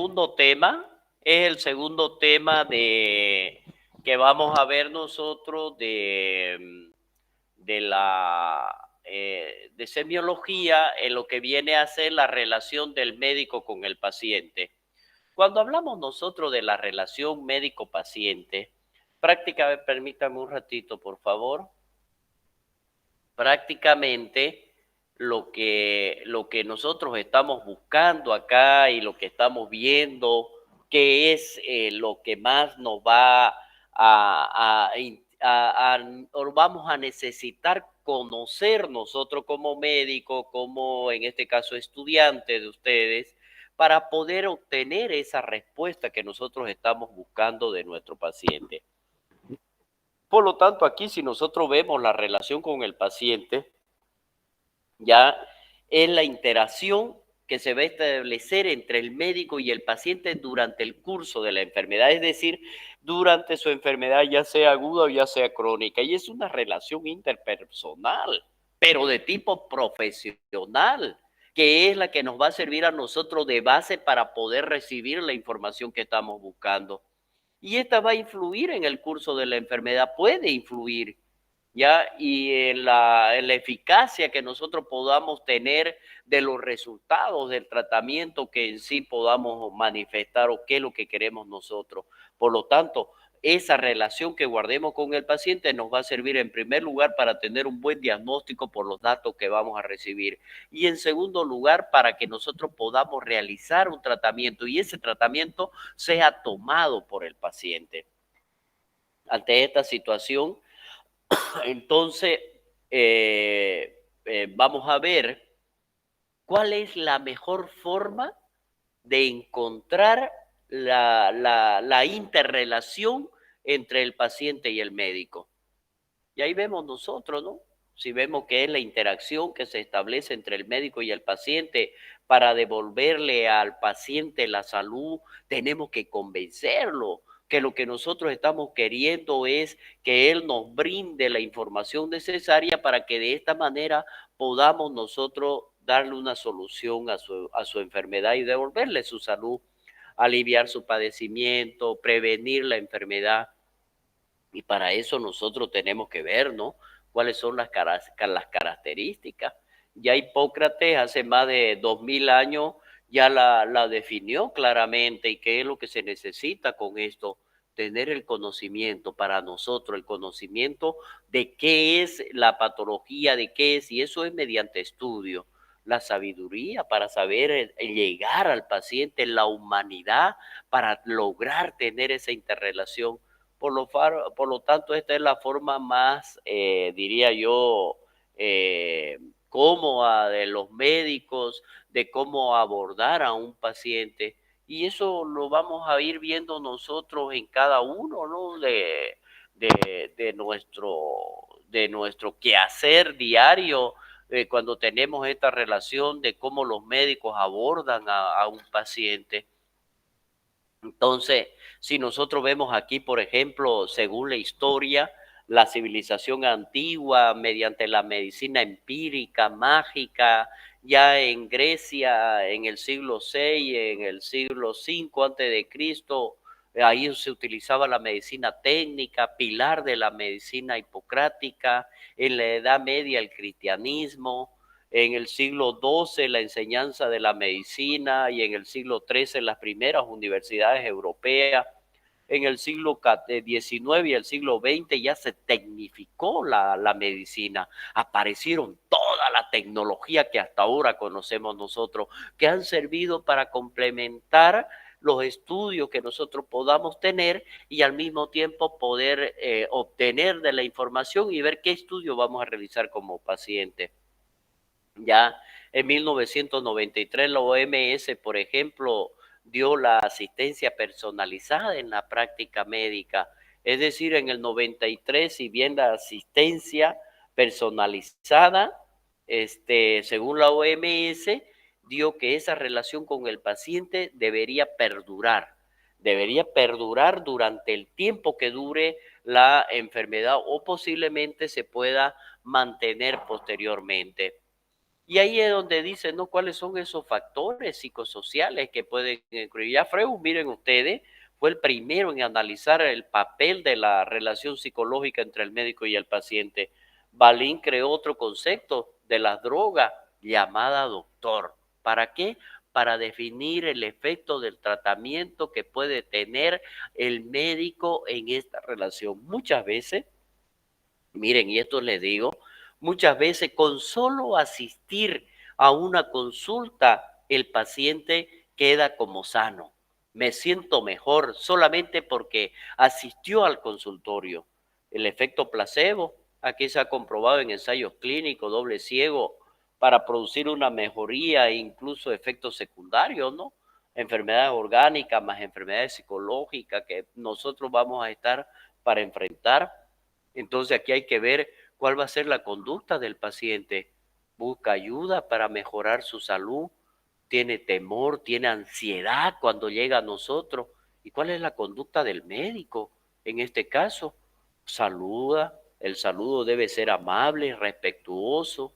segundo tema, es el segundo tema que vamos a ver nosotros de semiología en lo que viene a ser la relación del médico con el paciente. Cuando hablamos nosotros de la relación médico-paciente, prácticamente, permítame un ratito, por favor, prácticamente lo que nosotros estamos buscando acá y lo que estamos viendo, que es lo que más nos va o vamos a necesitar conocer nosotros como médicos, como en este caso estudiantes de ustedes, para poder obtener esa respuesta que nosotros estamos buscando de nuestro paciente. Por lo tanto, aquí si nosotros vemos la relación con el paciente, ya es la interacción que se va a establecer entre el médico y el paciente durante el curso de la enfermedad, es decir, durante su enfermedad, ya sea aguda o ya sea crónica. Y es una relación interpersonal, pero de tipo profesional, que es la que nos va a servir a nosotros de base para poder recibir la información que estamos buscando. Y esta va a influir en el curso de la enfermedad, puede influir, ¿ya? Y en la eficacia que nosotros podamos tener de los resultados del tratamiento que en sí podamos manifestar o qué es lo que queremos nosotros. Por lo tanto, esa relación que guardemos con el paciente nos va a servir en primer lugar para tener un buen diagnóstico por los datos que vamos a recibir y en segundo lugar para que nosotros podamos realizar un tratamiento y ese tratamiento sea tomado por el paciente. Ante esta situación, entonces, vamos a ver cuál es la mejor forma de encontrar la interrelación entre el paciente y el médico. Y ahí vemos nosotros, ¿no? Si vemos que es la interacción que se establece entre el médico y el paciente para devolverle al paciente la salud, tenemos que convencerlo que lo que nosotros estamos queriendo es que él nos brinde la información necesaria para que de esta manera podamos nosotros darle una solución a su enfermedad y devolverle su salud, aliviar su padecimiento, prevenir la enfermedad. Y para eso nosotros tenemos que ver, ¿no? Cuáles son las características. Ya Hipócrates hace más de 2000 años ya la definió claramente y qué es lo que se necesita con esto, tener el conocimiento para nosotros, el conocimiento de qué es la patología, de qué es, y eso es mediante estudio, la sabiduría para saber llegar al paciente, la humanidad para lograr tener esa interrelación. Por lo tanto, esta es la forma más, diría yo, cómoda de los médicos, de cómo abordar a un paciente. Y eso lo vamos a ir viendo nosotros en cada uno, ¿no? De nuestro quehacer diario, cuando tenemos esta relación de cómo los médicos abordan a un paciente. Entonces, si nosotros vemos aquí, por ejemplo, según la historia, la civilización antigua, mediante la medicina empírica, mágica, ya en Grecia, en el siglo VI, en el siglo V antes de Cristo, ahí se utilizaba la medicina técnica, pilar de la medicina hipocrática, en la Edad Media el cristianismo, en el siglo XII la enseñanza de la medicina y en el siglo XIII las primeras universidades europeas. En el siglo XIX y el siglo XX ya se tecnificó la medicina, aparecieron toda la tecnología que hasta ahora conocemos nosotros, que han servido para complementar los estudios que nosotros podamos tener y al mismo tiempo poder obtener de la información y ver qué estudio vamos a realizar como paciente. Ya en 1993 la OMS, por ejemplo, dio la asistencia personalizada en la práctica médica. Es decir, en el 93, si bien la asistencia personalizada, según la OMS, dio que esa relación con el paciente debería perdurar durante el tiempo que dure la enfermedad o posiblemente se pueda mantener posteriormente. Y ahí es donde dice, ¿no? ¿Cuáles son esos factores psicosociales que pueden incluir? Ya Freud, miren ustedes, fue el primero en analizar el papel de la relación psicológica entre el médico y el paciente. Balin creó otro concepto de las drogas llamada doctor. ¿Para qué? Para definir el efecto del tratamiento que puede tener el médico en esta relación. Muchas veces, miren, y esto les digo, muchas veces con solo asistir a una consulta, el paciente queda como sano. Me siento mejor solamente porque asistió al consultorio. El efecto placebo, aquí se ha comprobado en ensayos clínicos, doble ciego, para producir una mejoría e incluso efectos secundarios, ¿no? Enfermedades orgánicas más enfermedades psicológicas que nosotros vamos a estar para enfrentar. Entonces aquí hay que ver cuál va a ser la conducta del paciente. Busca ayuda para mejorar su salud, tiene temor, tiene ansiedad cuando llega a nosotros. ¿Y cuál es la conducta del médico en este caso? Saluda, el saludo debe ser amable, respetuoso,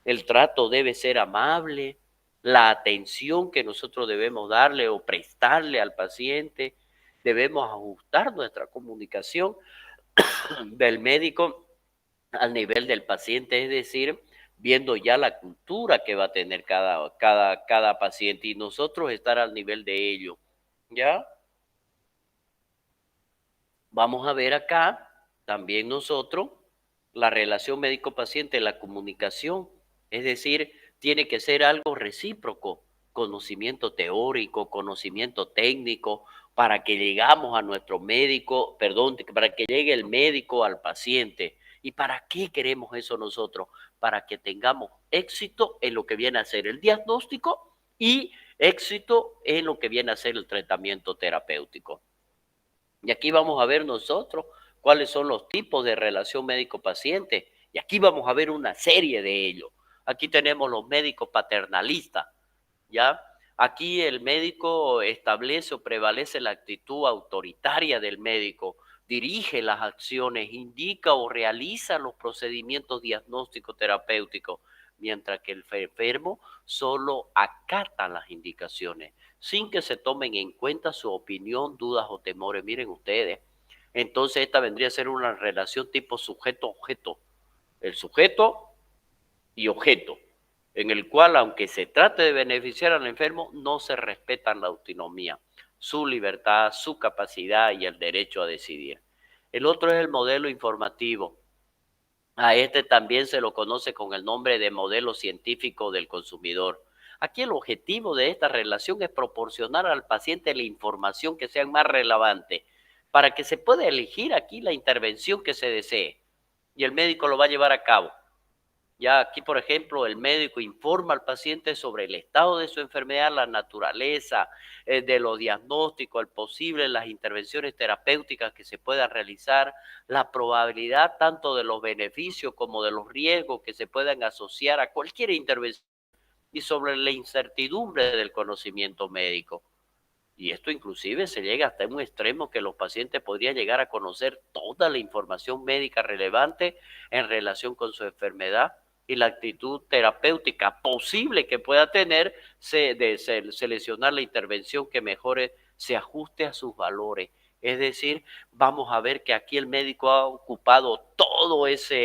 el trato debe ser amable, la atención que nosotros debemos darle o prestarle al paciente, debemos ajustar nuestra comunicación del médico al nivel del paciente, es decir, viendo ya la cultura que va a tener cada paciente y nosotros estar al nivel de ello. ¿Ya? Vamos a ver acá también nosotros la relación médico-paciente, la comunicación, es decir, tiene que ser algo recíproco, conocimiento teórico, conocimiento técnico, para que llegamos a nuestro médico, perdón, para que llegue el médico al paciente. ¿Y para qué queremos eso nosotros? Para que tengamos éxito en lo que viene a ser el diagnóstico y éxito en lo que viene a ser el tratamiento terapéutico. Y aquí vamos a ver nosotros cuáles son los tipos de relación médico-paciente. Y aquí vamos a ver una serie de ellos. Aquí tenemos los médicos paternalistas, ¿ya? Aquí el médico establece o prevalece la actitud autoritaria del médico, dirige las acciones, indica o realiza los procedimientos diagnósticos terapéuticos, mientras que el enfermo solo acata las indicaciones, sin que se tomen en cuenta su opinión, dudas o temores. Miren ustedes, entonces esta vendría a ser una relación tipo sujeto-objeto. El sujeto y objeto, en el cual, aunque se trate de beneficiar al enfermo, no se respeta la autonomía, su libertad, su capacidad y el derecho a decidir. El otro es el modelo informativo. A este también se lo conoce con el nombre de modelo científico del consumidor. Aquí el objetivo de esta relación es proporcionar al paciente la información que sea más relevante para que se pueda elegir aquí la intervención que se desee y el médico lo va a llevar a cabo. Ya aquí, por ejemplo, el médico informa al paciente sobre el estado de su enfermedad, la naturaleza de los diagnósticos, el posible, las intervenciones terapéuticas que se puedan realizar, la probabilidad tanto de los beneficios como de los riesgos que se puedan asociar a cualquier intervención y sobre la incertidumbre del conocimiento médico. Y esto inclusive se llega hasta un extremo que los pacientes podrían llegar a conocer toda la información médica relevante en relación con su enfermedad y la actitud terapéutica posible que pueda tener de seleccionar la intervención que mejore, se ajuste a sus valores. Es decir, vamos a ver que aquí el médico ha ocupado todo esa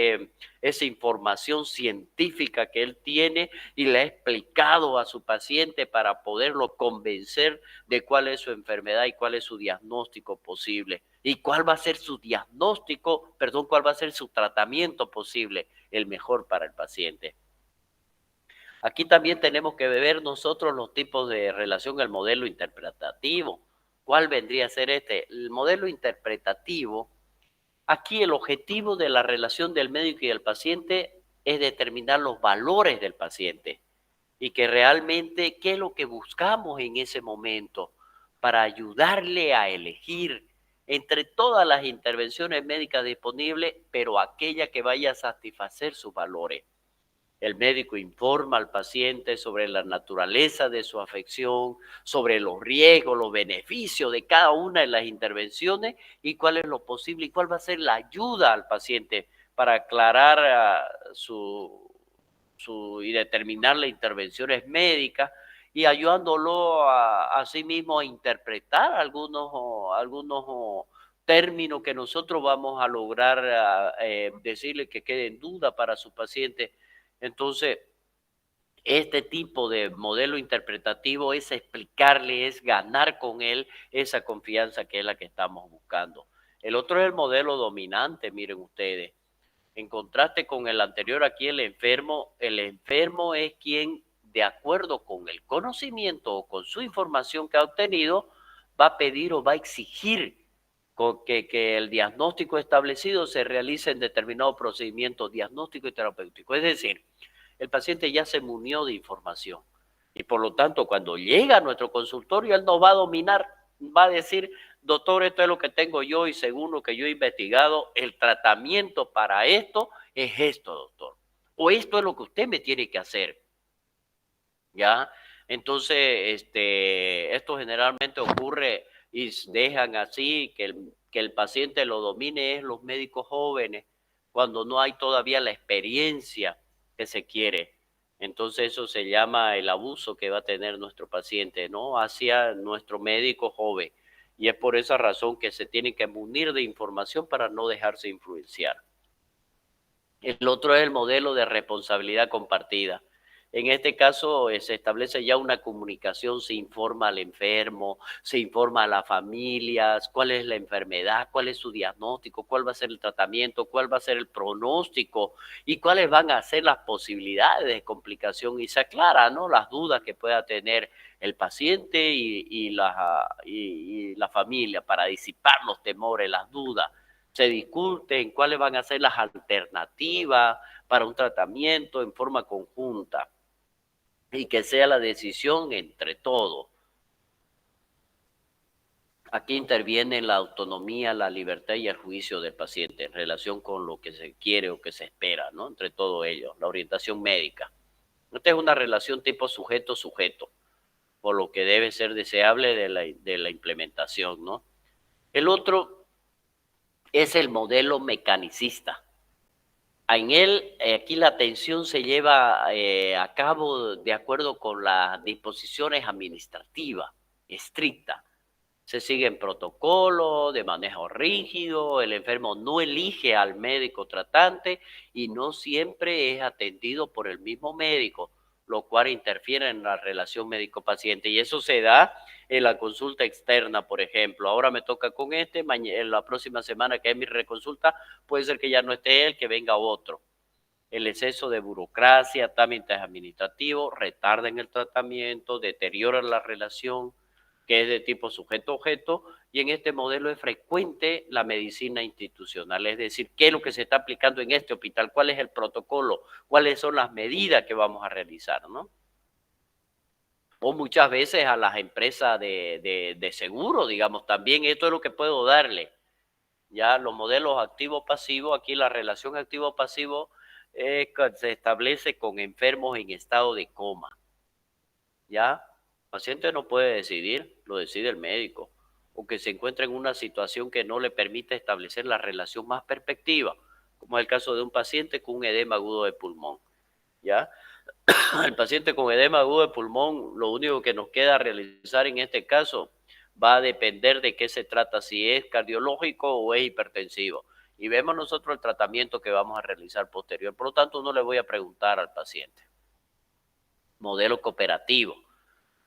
información científica que él tiene y le ha explicado a su paciente para poderlo convencer de cuál es su enfermedad y cuál es su diagnóstico posible y cuál va a ser su diagnóstico, perdón, cuál va a ser su tratamiento posible, el mejor para el paciente. Aquí también tenemos que ver nosotros los tipos de relación, el modelo interpretativo. ¿Cuál vendría a ser este? El modelo interpretativo, aquí el objetivo de la relación del médico y el paciente es determinar los valores del paciente y que realmente qué es lo que buscamos en ese momento para ayudarle a elegir entre todas las intervenciones médicas disponibles, pero aquella que vaya a satisfacer sus valores. El médico informa al paciente sobre la naturaleza de su afección, sobre los riesgos, los beneficios de cada una de las intervenciones y cuál es lo posible y cuál va a ser la ayuda al paciente para aclarar y determinar las intervenciones médicas y ayudándolo a sí mismo a interpretar algunos términos que nosotros vamos a lograr decirle que quede en duda para su paciente. Entonces, este tipo de modelo interpretativo es explicarle, es ganar con él esa confianza que es la que estamos buscando. El otro es el modelo dominante, miren ustedes. En contraste con el anterior, aquí el enfermo es quien, de acuerdo con el conocimiento o con su información que ha obtenido, va a pedir o va a exigir que el diagnóstico establecido se realice en determinado procedimiento diagnóstico y terapéutico. Es decir, el paciente ya se munió de información y por lo tanto cuando llega a nuestro consultorio él nos va a dominar, va a decir, doctor, esto es lo que tengo yo y según lo que yo he investigado, el tratamiento para esto es esto, doctor. O esto es lo que usted me tiene que hacer, ¿ya? Entonces, esto generalmente ocurre y dejan así que el paciente lo domine es los médicos jóvenes, cuando no hay todavía la experiencia que se quiere. Entonces eso se llama el abuso que va a tener nuestro paciente, ¿no? Hacia nuestro médico joven. Y es por esa razón que se tiene que munir de información para no dejarse influenciar. El otro es el modelo de responsabilidad compartida. En este caso se establece ya una comunicación, se informa al enfermo, se informa a las familias, cuál es la enfermedad, cuál es su diagnóstico, cuál va a ser el tratamiento, cuál va a ser el pronóstico y cuáles van a ser las posibilidades de complicación y se aclara, ¿no?, las dudas que pueda tener el paciente y la familia para disipar los temores, las dudas. Se discuten cuáles van a ser las alternativas para un tratamiento en forma conjunta y que sea la decisión entre todos. Aquí interviene la autonomía, la libertad y el juicio del paciente en relación con lo que se quiere o que se espera, ¿no?, entre todos ellos, la orientación médica. Esta es una relación tipo sujeto-sujeto, por lo que debe ser deseable de la implementación, ¿no? El otro es el modelo mecanicista. En él, aquí la atención se lleva a cabo de acuerdo con las disposiciones administrativas estrictas. Se siguen protocolos de manejo rígido, el enfermo no elige al médico tratante y no siempre es atendido por el mismo médico, lo cual interfiere en la relación médico-paciente. Y eso se da en la consulta externa, por ejemplo. Ahora me toca con en la próxima semana que es mi reconsulta, puede ser que ya no esté él, que venga otro. El exceso de burocracia, trámites administrativos, retardan el tratamiento, deterioran la relación, que es de tipo sujeto-objeto, y en este modelo es frecuente la medicina institucional, es decir, qué es lo que se está aplicando en este hospital, cuál es el protocolo, cuáles son las medidas que vamos a realizar, ¿no? O muchas veces a las empresas de seguro, digamos, también esto es lo que puedo darle. Ya los modelos activo-pasivo, aquí la relación activo-pasivo se establece con enfermos en estado de coma. Ya, el paciente no puede decidir, lo decide el médico, o que se encuentra en una situación que no le permite establecer la relación más perspectiva, como es el caso de un paciente con un edema agudo de pulmón. Ya, el paciente con edema agudo de pulmón, lo único que nos queda realizar en este caso va a depender de qué se trata, si es cardiológico o es hipertensivo. Y vemos nosotros el tratamiento que vamos a realizar posterior. Por lo tanto, no le voy a preguntar al paciente. Modelo cooperativo.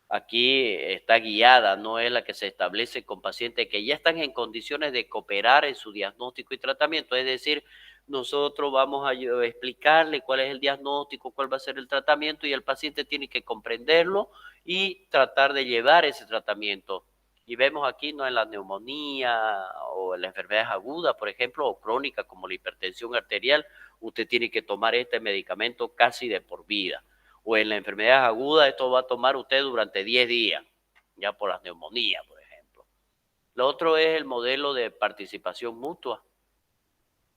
Aquí está guiada, no es la que se establece con pacientes que ya están en condiciones de cooperar en su diagnóstico y tratamiento. Es decir, nosotros vamos a explicarle cuál es el diagnóstico, cuál va a ser el tratamiento y el paciente tiene que comprenderlo y tratar de llevar ese tratamiento. Y vemos aquí, no en la neumonía o en las enfermedades agudas, por ejemplo, o crónicas como la hipertensión arterial, usted tiene que tomar este medicamento casi de por vida. O en la enfermedad aguda, esto va a tomar usted durante 10 días, ya por las neumonías, por ejemplo. Lo otro es el modelo de participación mutua.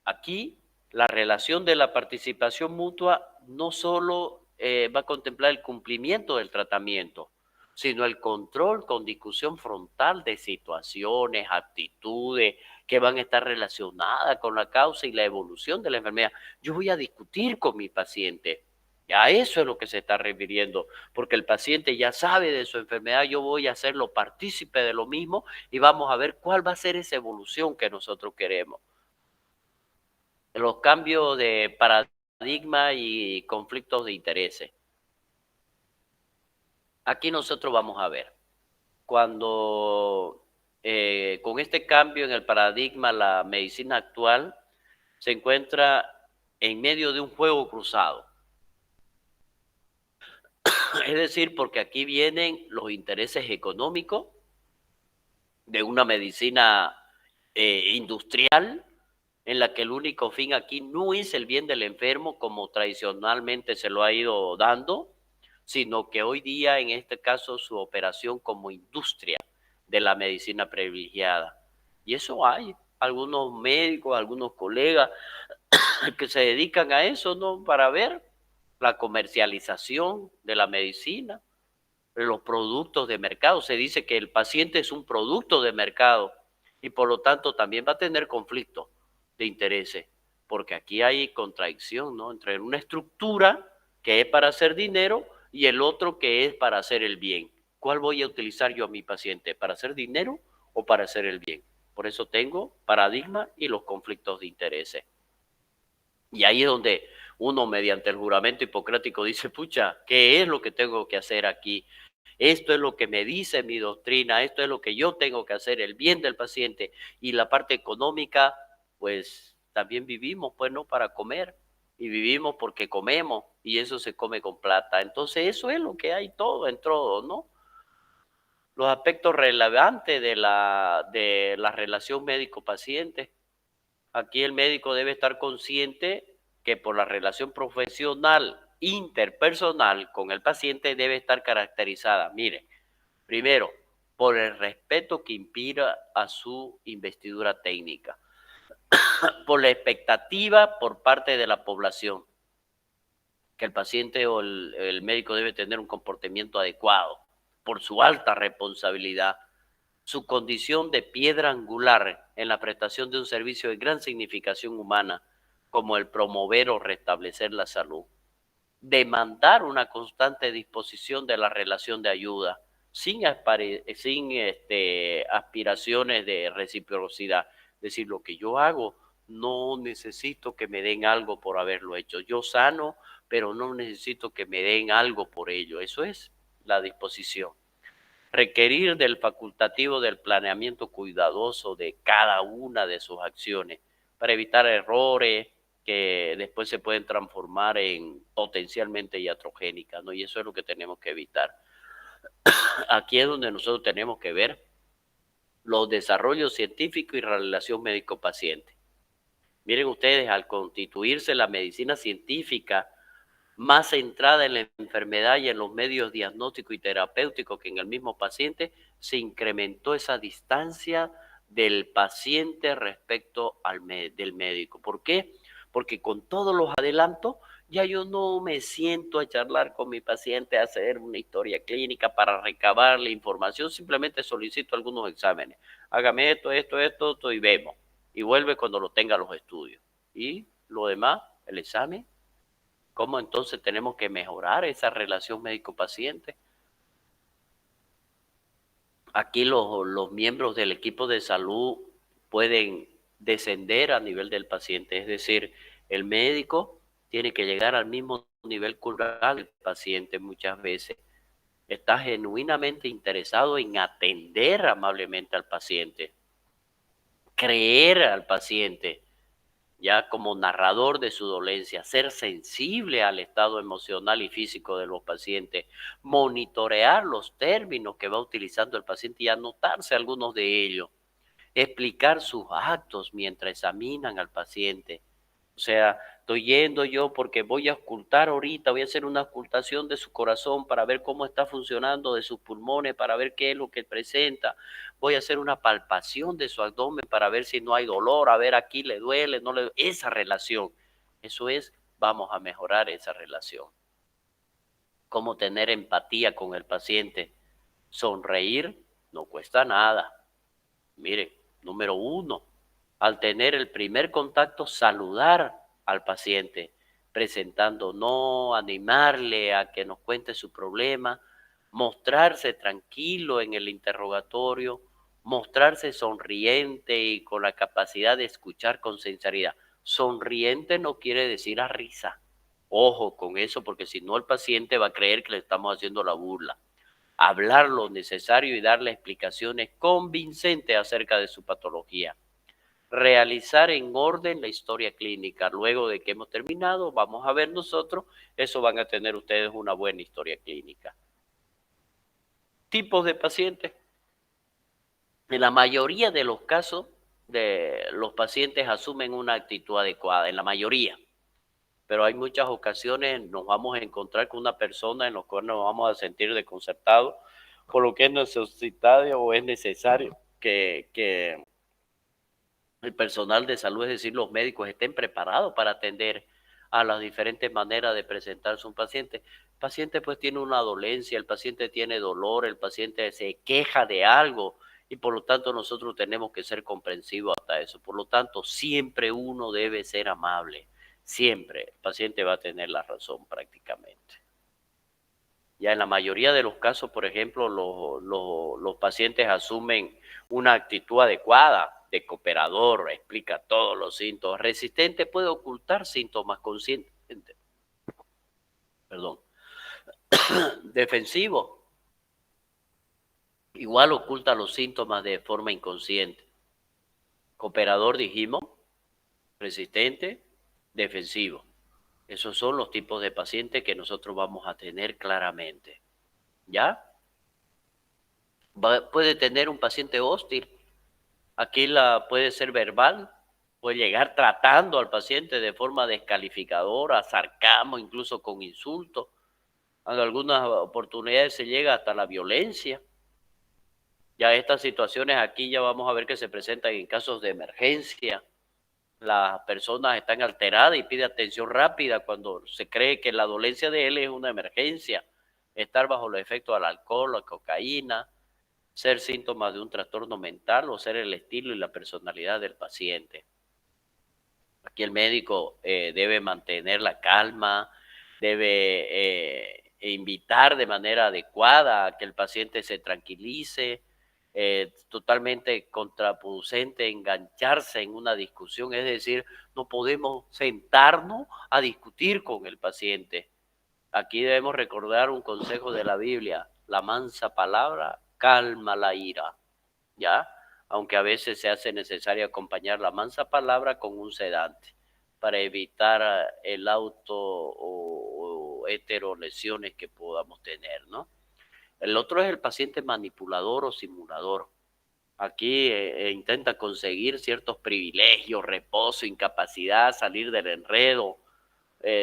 Aquí, la relación de la participación mutua no solo va a contemplar el cumplimiento del tratamiento, sino el control con discusión frontal de situaciones, actitudes que van a estar relacionadas con la causa y la evolución de la enfermedad. Yo voy a discutir con mi paciente A eso es lo que se está refiriendo, porque el paciente ya sabe de su enfermedad, yo voy a hacerlo partícipe de lo mismo y vamos a ver cuál va a ser esa evolución que nosotros queremos. Los cambios de paradigma y conflictos de intereses. Aquí nosotros vamos a ver, cuando con este cambio en el paradigma, la medicina actual se encuentra en medio de un juego cruzado. Es decir, porque aquí vienen los intereses económicos de una medicina industrial en la que el único fin aquí no es el bien del enfermo como tradicionalmente se lo ha ido dando, sino que hoy día en este caso su operación como industria de la medicina privilegiada. Y eso hay algunos médicos, algunos colegas que se dedican a eso, ¿no? Para ver la comercialización de la medicina, los productos de mercado. Se dice que el paciente es un producto de mercado y por lo tanto también va a tener conflicto de intereses, porque aquí hay contradicción, ¿no? Entre una estructura que es para hacer dinero y el otro que es para hacer el bien. ¿Cuál voy a utilizar yo a mi paciente? ¿Para hacer dinero o para hacer el bien? Por eso tengo paradigma y los conflictos de intereses. Y ahí es donde uno mediante el juramento hipocrático dice, pucha, ¿qué es lo que tengo que hacer aquí? Esto es lo que me dice mi doctrina, esto es lo que yo tengo que hacer, el bien del paciente. Y la parte económica, pues también vivimos, pues no para comer. Y vivimos porque comemos y eso se come con plata. Entonces eso es lo que hay todo en todo, ¿no? Los aspectos relevantes de la relación médico-paciente. Aquí el médico debe estar consciente que por la relación profesional interpersonal con el paciente debe estar caracterizada, mire, primero, por el respeto que inspira a su investidura técnica, por la expectativa por parte de la población, que el paciente o el médico debe tener un comportamiento adecuado, por su alta responsabilidad, su condición de piedra angular en la prestación de un servicio de gran significación humana, como el promover o restablecer la salud. Demandar una constante disposición de la relación de ayuda, sin aspiraciones de reciprocidad. Es decir, lo que yo hago, no necesito que me den algo por haberlo hecho. Yo sano, pero no necesito que me den algo por ello. Eso es la disposición. Requerir del facultativo del planeamiento cuidadoso de cada una de sus acciones para evitar errores que después se pueden transformar en potencialmente iatrogénicas, ¿no? Y eso es lo que tenemos que evitar. Aquí es donde nosotros tenemos que ver los desarrollos científicos y la relación médico-paciente. Miren ustedes, al constituirse la medicina científica más centrada en la enfermedad y en los medios diagnósticos y terapéuticos que en el mismo paciente, se incrementó esa distancia del paciente respecto del médico. ¿Por qué? Porque con todos los adelantos, ya yo no me siento a charlar con mi paciente, a hacer una historia clínica para recabar la información, simplemente solicito algunos exámenes. Hágame esto, y vemos. Y vuelve cuando lo tenga los estudios. Y lo demás, el examen. ¿Cómo entonces tenemos que mejorar esa relación médico-paciente? Aquí los miembros del equipo de salud pueden descender a nivel del paciente, es decir, el médico tiene que llegar al mismo nivel cultural del paciente muchas veces. Está genuinamente interesado en atender amablemente al paciente, creer al paciente, ya como narrador de su dolencia, ser sensible al estado emocional y físico de los pacientes, monitorear los términos que va utilizando el paciente y anotarse algunos de ellos, explicar sus actos mientras examinan al paciente. O sea, estoy yendo yo porque voy a ocultar ahorita, voy a hacer una ocultación de su corazón para ver cómo está funcionando, de sus pulmones, para ver qué es lo que presenta. Voy a hacer una palpación de su abdomen para ver si no hay dolor, a ver aquí le duele, no le duele. Esa relación, eso es, vamos a mejorar esa relación. Cómo tener empatía con el paciente. Sonreír no cuesta nada. Mire, número uno, al tener el primer contacto, saludar al paciente. presentándonos, animarle a que nos cuente su problema, mostrarse tranquilo en el interrogatorio, mostrarse sonriente y con la capacidad de escuchar con sinceridad. Sonriente no quiere decir a risa. Ojo con eso, porque si no el paciente va a creer que le estamos haciendo la burla. Hablar lo necesario y darle explicaciones convincentes acerca de su patología. Realizar en orden la historia clínica. Luego de que hemos terminado, vamos a ver nosotros, eso van a tener ustedes una buena historia clínica. Tipos de pacientes. En la mayoría de los casos, los pacientes asumen una actitud adecuada, en la mayoría. Pero hay muchas ocasiones nos vamos a encontrar con una persona en la cual nos vamos a sentir desconcertados, por lo que es necesario o es necesario que el personal de salud, es decir, los médicos, estén preparados para atender a las diferentes maneras de presentarse un paciente. El paciente pues tiene una dolencia, el paciente tiene dolor, el paciente se queja de algo y por lo tanto nosotros tenemos que ser comprensivos hasta eso. Por lo tanto, siempre uno debe ser amable, siempre el paciente va a tener la razón prácticamente. Ya en la mayoría de los casos, por ejemplo, los pacientes asumen una actitud adecuada de cooperador, explica todos los síntomas. Resistente puede ocultar síntomas conscientes. Perdón. Defensivo, igual oculta los síntomas de forma inconsciente. Cooperador dijimos, resistente, defensivo. Esos son los tipos de pacientes que nosotros vamos a tener claramente. ¿Ya? Puede tener un paciente hostil. Aquí puede ser verbal, puede llegar tratando al paciente de forma descalificadora, sarcasmo, incluso con insultos. En algunas oportunidades se llega hasta la violencia. Ya estas situaciones aquí ya vamos a ver que se presentan en casos de emergencia. Las personas están alteradas y piden atención rápida cuando se cree que la dolencia de él es una emergencia. Estar bajo los efectos del alcohol, la cocaína, ser síntomas de un trastorno mental o ser el estilo y la personalidad del paciente. Aquí el médico debe mantener la calma, debe invitar de manera adecuada a que el paciente se tranquilice, totalmente contraproducente engancharse en una discusión, es decir, no podemos sentarnos a discutir con el paciente. Aquí debemos recordar un consejo de la Biblia: la mansa palabra calma la ira, ¿ya? Aunque a veces se hace necesario acompañar la mansa palabra con un sedante para evitar el auto o heterolesiones que podamos tener, ¿no? El otro es el paciente manipulador o simulador. Aquí intenta conseguir ciertos privilegios, reposo, incapacidad, salir del enredo,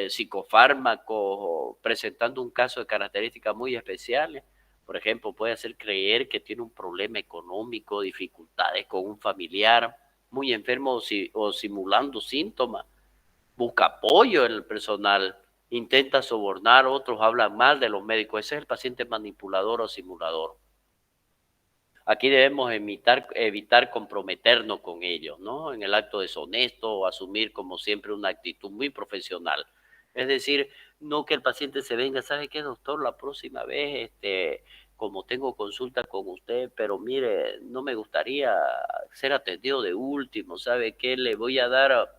psicofármacos, presentando un caso de características muy especiales. Por ejemplo, puede hacer creer que tiene un problema económico, dificultades con un familiar, muy enfermo o simulando síntomas. Busca apoyo en el personal, intenta sobornar, otros hablan mal de los médicos. Ese es el paciente manipulador o simulador. Aquí debemos evitar comprometernos con ellos, ¿no? En el acto deshonesto o asumir como siempre una actitud muy profesional. Es decir, no que el paciente se venga, ¿sabe qué, doctor? La próxima vez, como tengo consulta con usted, pero mire, no me gustaría ser atendido de último, ¿sabe qué? Le voy a dar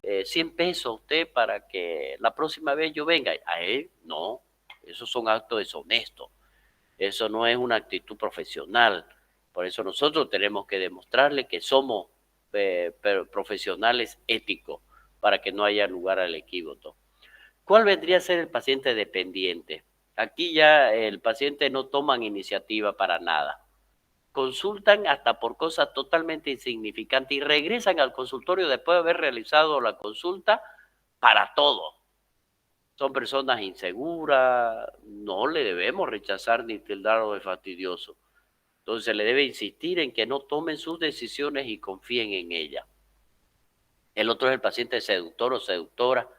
100 pesos a usted para que la próxima vez yo venga. A él, no, esos son actos deshonestos. Eso no es una actitud profesional. Por eso nosotros tenemos que demostrarle que somos profesionales éticos para que no haya lugar al equívoco. ¿Cuál vendría a ser el paciente dependiente? Aquí ya el paciente no toman iniciativa para nada. Consultan hasta por cosas totalmente insignificantes y regresan al consultorio después de haber realizado la consulta para todo. Son personas inseguras, no le debemos rechazar ni tildarlo de fastidioso. Entonces le debe insistir en que no tomen sus decisiones y confíen en ella. El otro es el paciente seductor o seductora.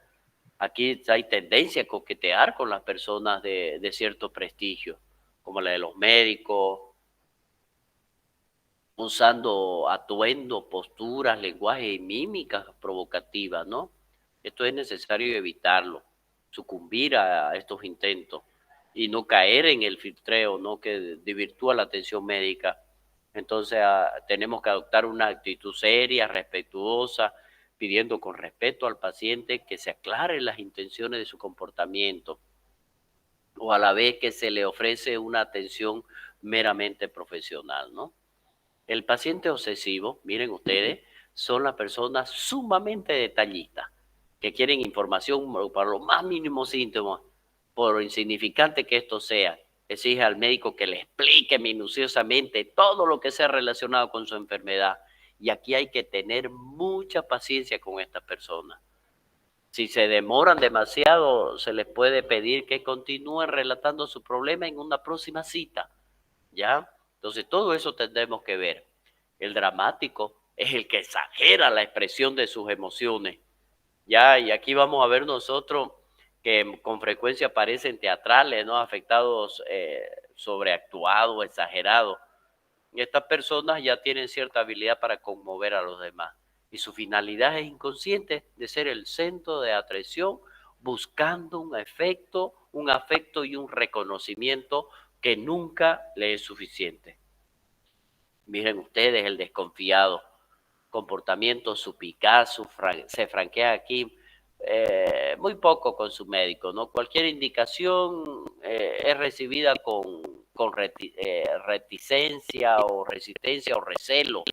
Aquí hay tendencia a coquetear con las personas de cierto prestigio, como la de los médicos, usando atuendos, posturas, lenguaje y mímicas provocativas, ¿no? Esto es necesario evitarlo, sucumbir a estos intentos y no caer en el filtreo, ¿no? Que desvirtúa la atención médica. Entonces tenemos que adoptar una actitud seria, respetuosa, pidiendo con respeto al paciente que se aclare las intenciones de su comportamiento o a la vez que se le ofrece una atención meramente profesional, ¿no? El paciente obsesivo, miren ustedes, son las personas sumamente detallistas, que quieren información para los más mínimos síntomas, por insignificante que esto sea. Exige al médico que le explique minuciosamente todo lo que sea relacionado con su enfermedad. Y aquí hay que tener mucha paciencia con estas personas. Si se demoran demasiado, se les puede pedir que continúen relatando su problema en una próxima cita. ¿Ya? Entonces todo eso tendremos que ver. El dramático es el que exagera la expresión de sus emociones. ¿Ya? Y aquí vamos a ver nosotros que con frecuencia parecen teatrales, ¿no? Afectados, sobreactuados, exagerados. Y estas personas ya tienen cierta habilidad para conmover a los demás. Y su finalidad es inconsciente de ser el centro de atracción, buscando un efecto, un afecto y un reconocimiento que nunca le es suficiente. Miren ustedes el desconfiado, comportamiento supicaz, se franquea aquí muy poco con su médico, ¿no? Cualquier indicación es recibida con reticencia o resistencia o recelo.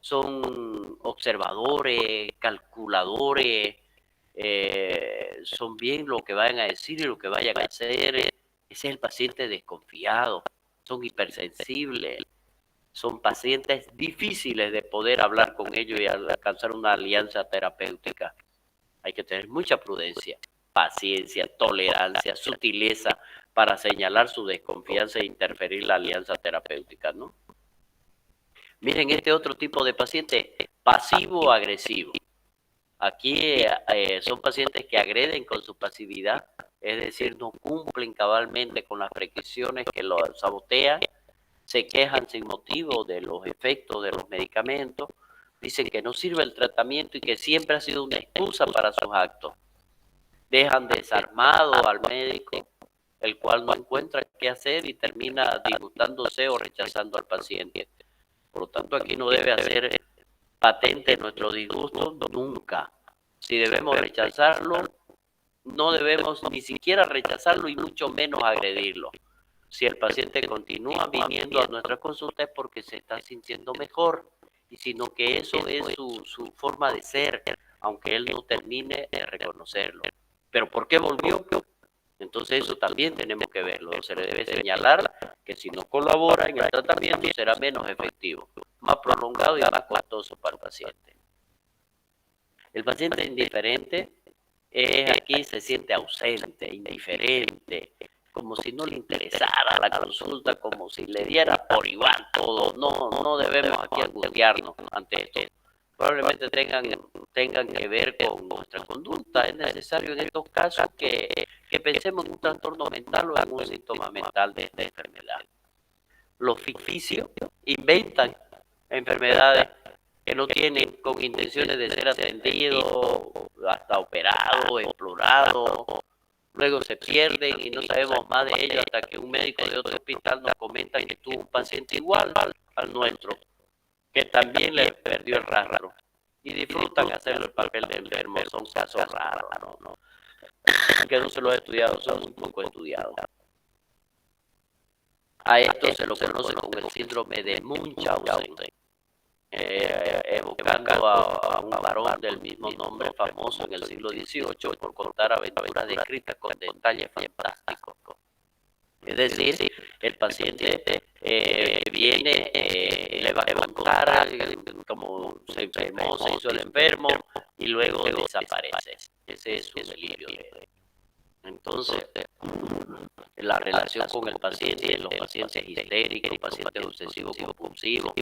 Son observadores, calculadores, son bien lo que vayan a decir y lo que vayan a hacer. Ese es el paciente desconfiado. Son hipersensibles, son pacientes difíciles de poder hablar con ellos y alcanzar una alianza terapéutica. Hay que tener mucha prudencia, paciencia, tolerancia, sutileza para señalar su desconfianza e interferir la alianza terapéutica, ¿no? Miren este otro tipo de paciente, pasivo-agresivo. Aquí son pacientes que agreden con su pasividad, es decir, no cumplen cabalmente con las prescripciones, que los sabotean, se quejan sin motivo de los efectos de los medicamentos, dicen que no sirve el tratamiento y que siempre ha sido una excusa para sus actos. Dejan desarmado al médico, el cual no encuentra qué hacer y termina disgustándose o rechazando al paciente. Por lo tanto, aquí no debe hacer patente nuestro disgusto nunca. Si debemos rechazarlo, no debemos ni siquiera rechazarlo y mucho menos agredirlo. Si el paciente continúa viniendo a nuestra consulta es porque se está sintiendo mejor, y sino que eso es su forma de ser, aunque él no termine de reconocerlo. ¿Pero por qué volvió? Entonces eso también tenemos que verlo. Se le debe señalar que si no colabora en el tratamiento será menos efectivo, más prolongado y más costoso para el paciente. El paciente indiferente aquí se siente ausente, indiferente, como si no le interesara la consulta, como si le diera por igual todo. No debemos aquí angustiarnos ante esto. Probablemente tengan que ver con nuestra conducta. Es necesario en estos casos que pensemos en un trastorno mental o en un síntoma mental de esta enfermedad. Los ficticios inventan enfermedades que no tienen con intenciones de ser atendidos, hasta operados, explorados, luego se pierden y no sabemos más de ellos hasta que un médico de otro hospital nos comenta que tuvo un paciente igual al nuestro, que también le perdió el rastro, y disfrutan hacer el papel de enfermo. Son casos raros, ¿no? Que no se los ha estudiado, son muy poco estudiados. A esto se lo conoce como el síndrome de Munchausen, evocando a un varón del mismo nombre famoso en el siglo XVIII por contar aventuras descritas con detalles fantásticos. Es decir, el paciente viene, le va a contar cómo se enfermó, se hizo el enfermo y luego desaparece. Ese es su delirio. Entonces, la relación con el paciente, los pacientes histéricos, pacientes obsesivos compulsivos,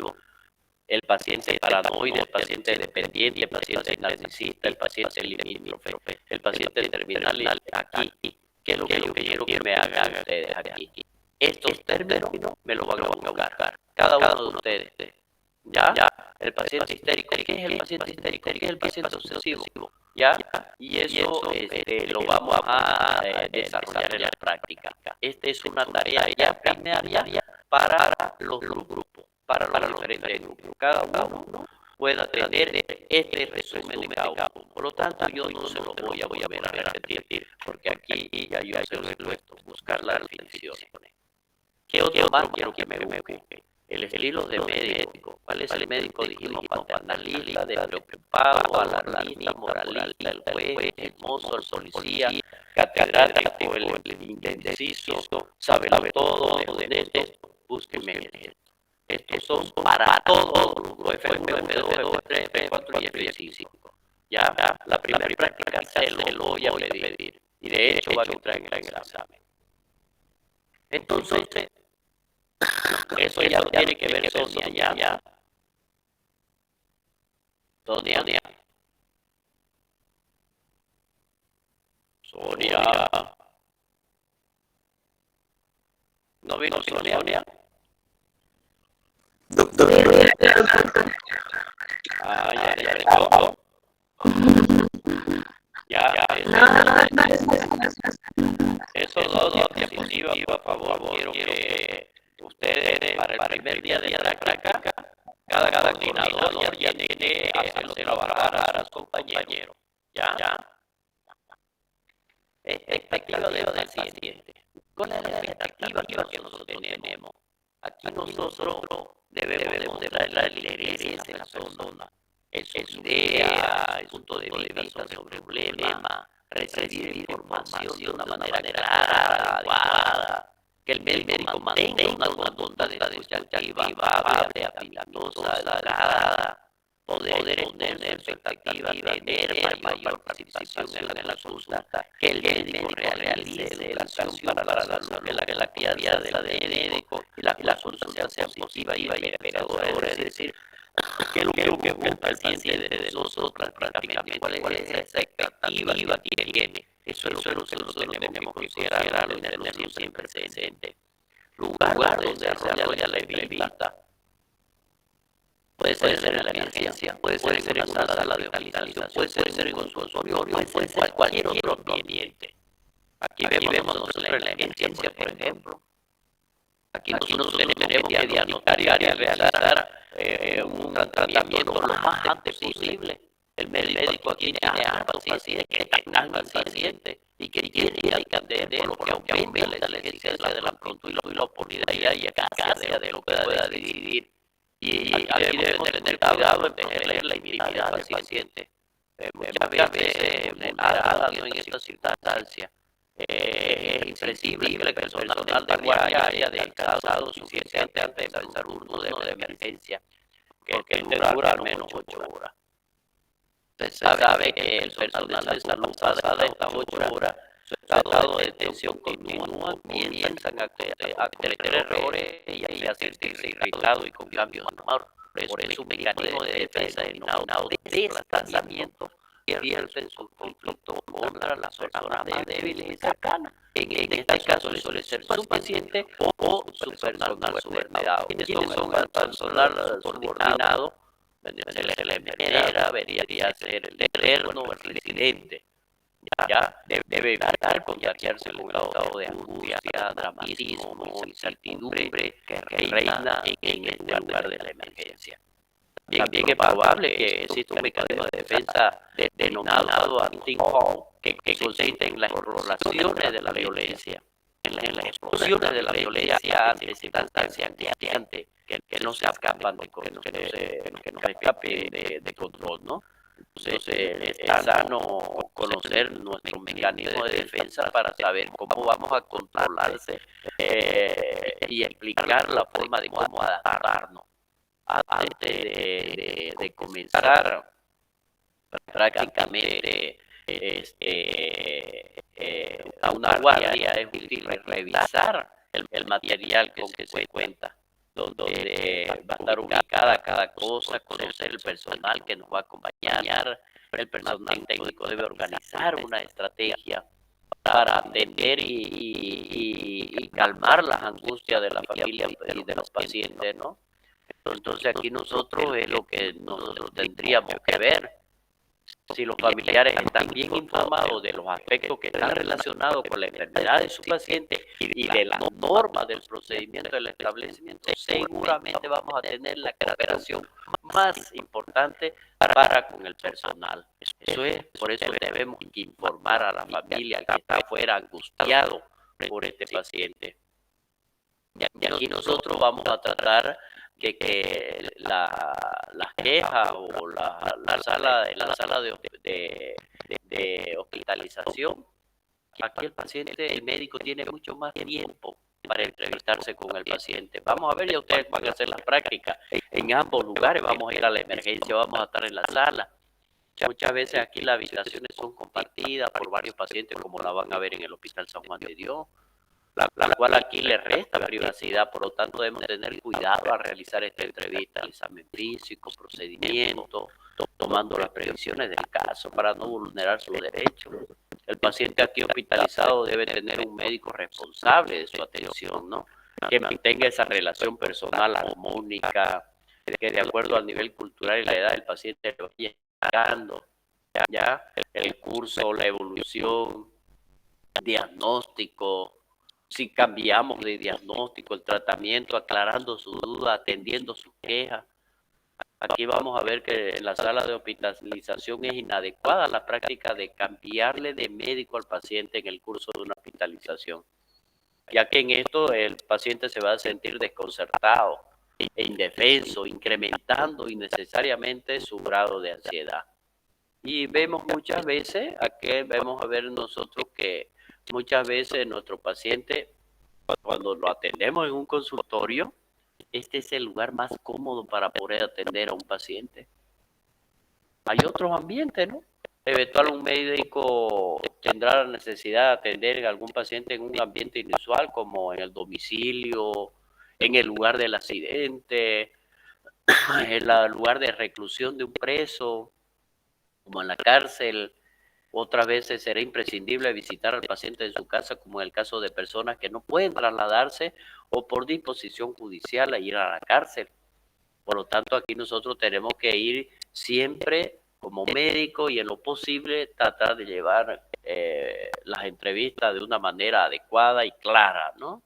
el paciente paranoide, el paciente dependiente, el paciente narcisista, el paciente limítrofe, el paciente terminal. Aquí, ¿qué es lo que yo quiero que me hagan ustedes aquí? Estos términos me los van a buscar cada uno de ustedes. ¿Ya? el paciente histérico. ¿Qué es el paciente histérico? ¿Qué es el paciente obsesivo? ¿Ya? Y eso lo vamos a desarrollar en la práctica. Esta es una tarea ya primaria para los grupos, para los diferentes grupos. Cada uno pueda tener este resumen de cada uno. Por lo tanto, yo no se lo voy a volver a repetir, porque aquí ya yo se lo he puesto, buscar las definiciones. ¿Qué otro más quiero que me busque? El estilo de médico. ¿Cuál es el médico? Dijimos paternalista, despreocupado, alarmista, moralista, el juez, el mozo, el policía, catedrático, el indeciso, sabe todo, honesto. Búsquenme esto. Estos son para todos los grupos F1, F2, F3, F4 y F5. Ya, la primera práctica se lo voy a pedir. Y de hecho va a entrar en el examen. Entonces, eso ya lo tiene que ver Sonia, ya. Sonia. ¿No vino Sonia? Doctor. Ya. Esos dos diapositivas, por favor, quiero que ustedes, para el primer día de la práctica, cada coordinador ya tiene que hacerlo trabajar a sus compañeros. ¿Ya? Expectativa del paciente. ¿Cuál es la expectativa que nosotros tenemos? Aquí nosotros debemos demostrar la liderazgo de la persona, su idea, el punto de vista sobre el problema, recibir información de una manera clara, adecuada, que el médico mantenga una conducta de escucha activa, amable, afectuosa, educada, poder exponer su expectativa, tener mayor participación en la consulta, que el médico realice educación para la salud, que la actividad del médico y la consulta sea positiva y verificadora, es decir, que lo que busca el paciente de nosotros prácticamente cuál es esa expectativa que tiene. Eso es lo que nosotros tenemos que considerar y tenerlo siempre presente. Lugar donde se desarrolla la entrevista. Puede ser en la emergencia, puede ser en una sala de hospitalización, puede ser en un consultorio, puede ser cualquier otro ambiente. Aquí vemos nosotros la emergencia, por ejemplo. Aquí nosotros tenemos que diagnosticar y realizar un tratamiento lo más antes posible. El médico aquí tiene hartos pacientes que están al paciente y que tiene que atender, por lo que aumenta la exigencia de la pronto y la oportunidad y eficacia de lo que pueda decidir. Y aquí debemos tener cuidado en proteger la intimidad del paciente. Muchas veces, vulnerada en esta circunstancia, es imprescindible que el personal de guardia haya descansado suficiente antes de empezar un turno de emergencia, que dura al menos 8 horas. Usted sabe que el personal de salud pasada estas 8 horas, su estado de tensión continua, comienzan a cometer errores y a sentirse irritado y con cambios de humor. Por eso un mecanismo de defensa denominado desplazamiento pierde su conflicto contra las personas más débiles y cercanas. En este caso suele ser su paciente o su personal subordinado. ¿Quiénes son el personal subordinado? Se le genera, debería ser el eterno, el residente. Ya debe evitar contagiarse con el estado de angustia, dramatismo, incertidumbre que reina en este lugar de la emergencia. También es probable que exista un mecanismo de defensa denominado anti-hall, que consiste en las exploraciones de la violencia, en las explosiones de la violencia ante circunstancias angustiantes que no se escapan que no se escapen de control, ¿no? Entonces es sano conocer nuestro mecanismo de defensa para saber cómo vamos a controlarse y explicar la forma de cómo adaptarnos antes de comenzar prácticamente a una guardia. Es útil revisar el material con que se cuenta, donde va a estar ubicada cada cosa, conocer el personal que nos va a acompañar. El personal técnico debe organizar una estrategia para atender y calmar las angustias de la familia y de los pacientes, ¿no? Entonces aquí nosotros es lo que nosotros tendríamos que ver. Si los familiares están bien informados de los aspectos que están relacionados con la enfermedad de su paciente y de las normas del procedimiento del establecimiento, seguramente vamos a tener la cooperación más importante para con el personal. Eso es, por eso debemos informar a la familia, al que está afuera angustiado por este paciente. Y aquí nosotros vamos a tratar que las quejas o la sala de hospitalización, aquí el paciente, el médico tiene mucho más tiempo para entrevistarse con el paciente. Vamos a ver, ya ustedes van a hacer las prácticas en ambos lugares, vamos a ir a la emergencia, vamos a estar en la sala. Muchas veces aquí las habitaciones son compartidas por varios pacientes, como la van a ver en el Hospital San Juan de Dios, la cual aquí le resta privacidad, por lo tanto debemos tener cuidado al realizar esta entrevista, el examen físico, procedimiento, tomando las previsiones del caso para no vulnerar sus derechos. El paciente aquí hospitalizado debe tener un médico responsable de su atención, ¿no? Que mantenga esa relación personal armónica, que de acuerdo al nivel cultural y la edad del paciente lo vaya indicando, ya el curso, la evolución, diagnóstico, si cambiamos de diagnóstico, el tratamiento, aclarando su duda, atendiendo sus quejas. Aquí vamos a ver que en la sala de hospitalización es inadecuada la práctica de cambiarle de médico al paciente en el curso de una hospitalización, ya que en esto el paciente se va a sentir desconcertado e indefenso, incrementando innecesariamente su grado de ansiedad. Y vemos muchas veces, aquí vemos a ver nosotros que muchas veces nuestro paciente, cuando lo atendemos en un consultorio, este es el lugar más cómodo para poder atender a un paciente. Hay otros ambientes, ¿no? Eventual un médico tendrá la necesidad de atender a algún paciente en un ambiente inusual, como en el domicilio, en el lugar del accidente, en el lugar de reclusión de un preso, como en la cárcel. Otras veces será imprescindible visitar al paciente en su casa, como en el caso de personas que no pueden trasladarse o por disposición judicial a ir a la cárcel. Por lo tanto, aquí nosotros tenemos que ir siempre como médico y en lo posible tratar de llevar las entrevistas de una manera adecuada y clara, ¿no?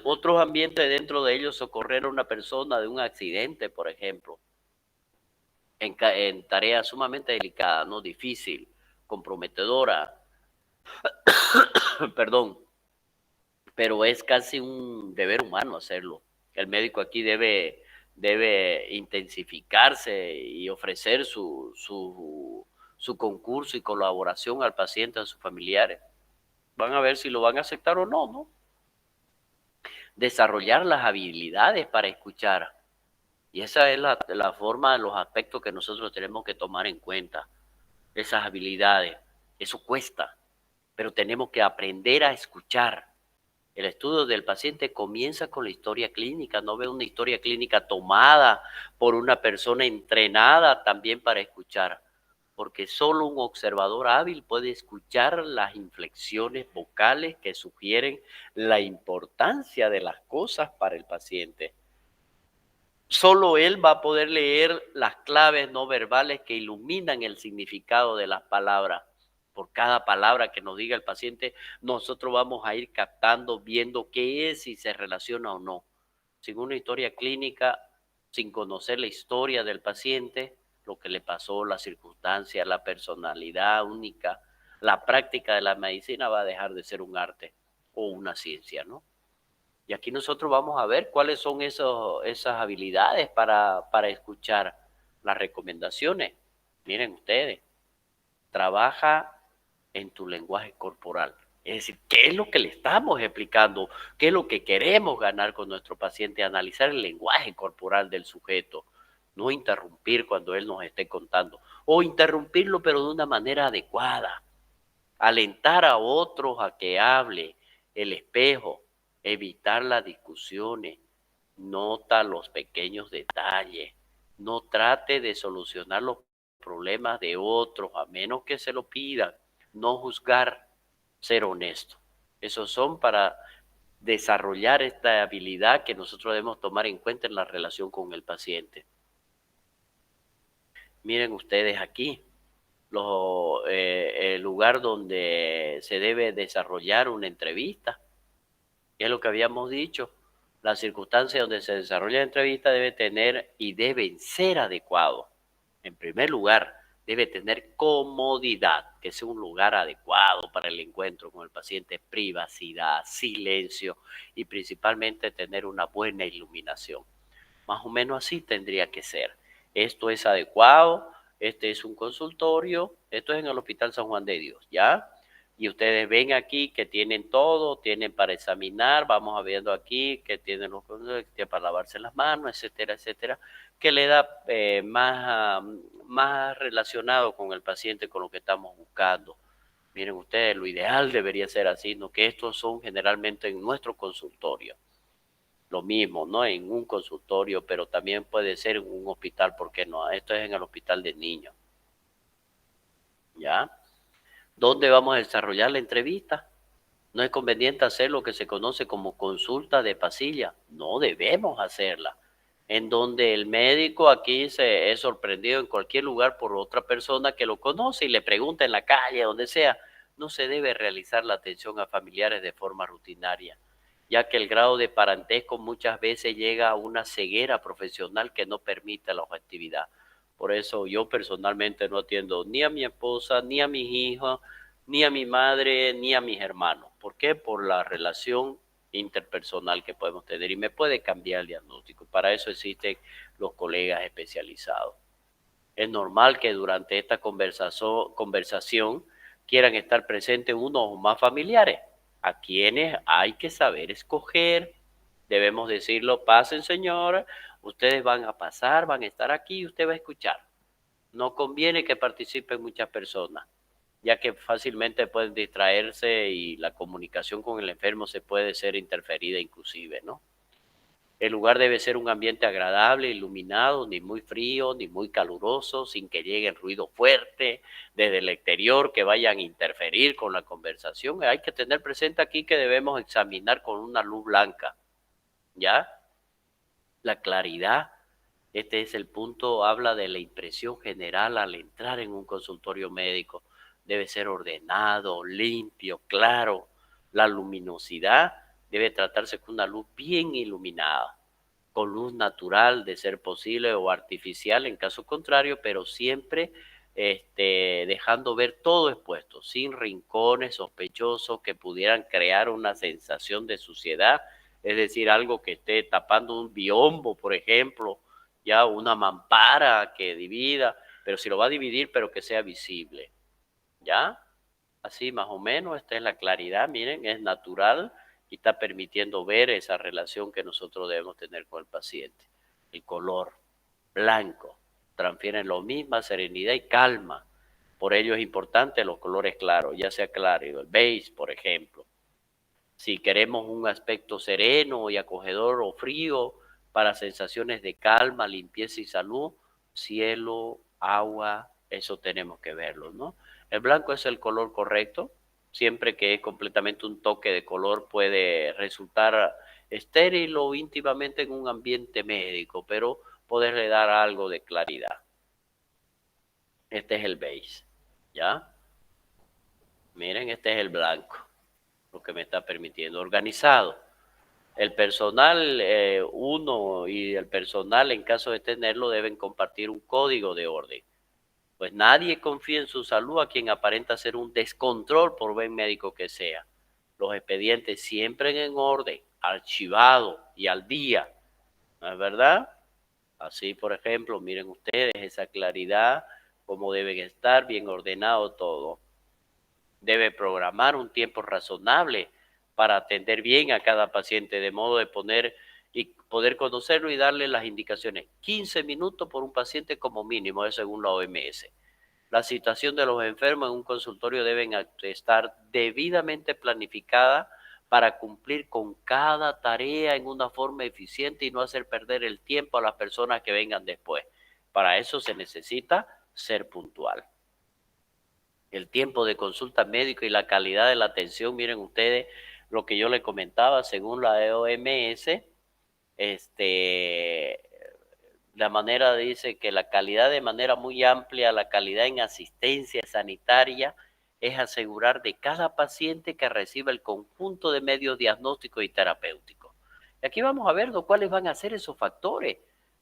Otros ambientes dentro de ellos, socorrer a una persona de un accidente, por ejemplo, en tareas sumamente delicadas, ¿no? Difícil, comprometedora, perdón, pero es casi un deber humano hacerlo. El médico aquí debe intensificarse y ofrecer su concurso y colaboración al paciente, a sus familiares. Van a ver si lo van a aceptar o no, ¿no? Desarrollar las habilidades para escuchar. Y esa es la forma, los aspectos que nosotros tenemos que tomar en cuenta. Esas habilidades. Eso cuesta, pero tenemos que aprender a escuchar. El estudio del paciente comienza con la historia clínica, no ve una historia clínica tomada por una persona entrenada también para escuchar, porque solo un observador hábil puede escuchar las inflexiones vocales que sugieren la importancia de las cosas para el paciente. Solo él va a poder leer las claves no verbales que iluminan el significado de las palabras. Por cada palabra que nos diga el paciente, nosotros vamos a ir captando, viendo qué es, si se relaciona o no. Sin una historia clínica, sin conocer la historia del paciente, lo que le pasó, la circunstancia, la personalidad única, la práctica de la medicina va a dejar de ser un arte o una ciencia, ¿no? Y aquí nosotros vamos a ver cuáles son esas habilidades para escuchar las recomendaciones. Miren ustedes, trabaja en tu lenguaje corporal. Es decir, ¿qué es lo que le estamos explicando? ¿Qué es lo que queremos ganar con nuestro paciente? Analizar el lenguaje corporal del sujeto. No interrumpir cuando él nos esté contando. O interrumpirlo, pero de una manera adecuada. Alentar a otros a que hable. El espejo. Evitar las discusiones. Nota los pequeños detalles. No trate de solucionar los problemas de otros a menos que se lo pidan. No juzgar, ser honesto. Esos son para desarrollar esta habilidad que nosotros debemos tomar en cuenta en la relación con el paciente. Miren ustedes aquí, el lugar donde se debe desarrollar una entrevista, que es lo que habíamos dicho. Las circunstancias donde se desarrolla la entrevista debe tener y deben ser adecuados. En primer lugar, debe tener comodidad, que sea un lugar adecuado para el encuentro con el paciente, privacidad, silencio y principalmente tener una buena iluminación. Más o menos así tendría que ser. Esto es adecuado, este es un consultorio, esto es en el Hospital San Juan de Dios, ¿ya? Y ustedes ven aquí que tienen todo, tienen para examinar, vamos a viendo aquí que tienen los para lavarse las manos, etcétera, etcétera, que le da más relacionado con el paciente, con lo que estamos buscando. Miren ustedes, lo ideal debería ser así, ¿no? Que estos son generalmente en nuestro consultorio. Lo mismo, ¿no? En un consultorio, pero también puede ser en un hospital, ¿por qué no? Esto es en el hospital de niños, ¿ya? ¿Dónde vamos a desarrollar la entrevista? No es conveniente hacer lo que se conoce como consulta de pasilla. No debemos hacerla. En donde el médico aquí se es sorprendido en cualquier lugar por otra persona que lo conoce y le pregunta en la calle, donde sea. No se debe realizar la atención a familiares de forma rutinaria, ya que el grado de parentesco muchas veces llega a una ceguera profesional que no permite la objetividad. Por eso yo personalmente no atiendo ni a mi esposa, ni a mis hijos, ni a mi madre, ni a mis hermanos. ¿Por qué? Por la relación interpersonal que podemos tener y me puede cambiar el diagnóstico. Para eso existen los colegas especializados. Es normal que durante esta conversación quieran estar presentes uno o más familiares, a quienes hay que saber escoger. Debemos decirlo, pasen señora, ustedes van a pasar, van a estar aquí y usted va a escuchar. No conviene que participen muchas personas, ya que fácilmente pueden distraerse y la comunicación con el enfermo se puede ser interferida inclusive, ¿no? El lugar debe ser un ambiente agradable, iluminado, ni muy frío, ni muy caluroso, sin que llegue el ruido fuerte desde el exterior que vayan a interferir con la conversación. Hay que tener presente aquí que debemos examinar con una luz blanca, ¿ya? La claridad, este es el punto, habla de la impresión general al entrar en un consultorio médico. Debe ser ordenado, limpio, claro. La luminosidad debe tratarse con una luz bien iluminada, con luz natural de ser posible o artificial en caso contrario, pero siempre dejando ver todo expuesto, sin rincones sospechosos que pudieran crear una sensación de suciedad, es decir, algo que esté tapando un biombo, por ejemplo, ya una mampara que divida, pero si lo va a dividir, pero que sea visible, ¿ya? Así más o menos, esta es la claridad, miren, es natural y está permitiendo ver esa relación que nosotros debemos tener con el paciente. El color blanco transfiere la misma serenidad y calma. Por ello es importante los colores claros, ya sea claro, el beige, por ejemplo. Si queremos un aspecto sereno y acogedor o frío para sensaciones de calma, limpieza y salud, cielo, agua, eso tenemos que verlo, ¿no? El blanco es el color correcto, siempre que es completamente un toque de color puede resultar estéril o íntimamente en un ambiente médico, pero poderle dar algo de claridad. Este es el beige, ¿ya? Miren, este es el blanco, lo que me está permitiendo. Organizado. El personal, uno y el personal, en caso de tenerlo, deben compartir un código de orden. Pues nadie confía en su salud a quien aparenta ser un descontrol por buen médico que sea. Los expedientes siempre en orden, archivado y al día. ¿No es verdad? Así, por ejemplo, miren ustedes esa claridad, cómo deben estar, bien ordenado todo. Debe programar un tiempo razonable para atender bien a cada paciente, de modo de poder conocerlo y darle las indicaciones. 15 minutos por un paciente como mínimo, es según la OMS. La situación de los enfermos en un consultorio deben estar debidamente planificada para cumplir con cada tarea en una forma eficiente y no hacer perder el tiempo a las personas que vengan después. Para eso se necesita ser puntual. El tiempo de consulta médica y la calidad de la atención, miren ustedes, lo que yo le comentaba, según la OMS, este, la manera dice que la calidad de manera muy amplia, la calidad en asistencia sanitaria es asegurar de cada paciente que reciba el conjunto de medios diagnósticos y terapéuticos. Y aquí vamos a ver cuáles van a ser esos factores.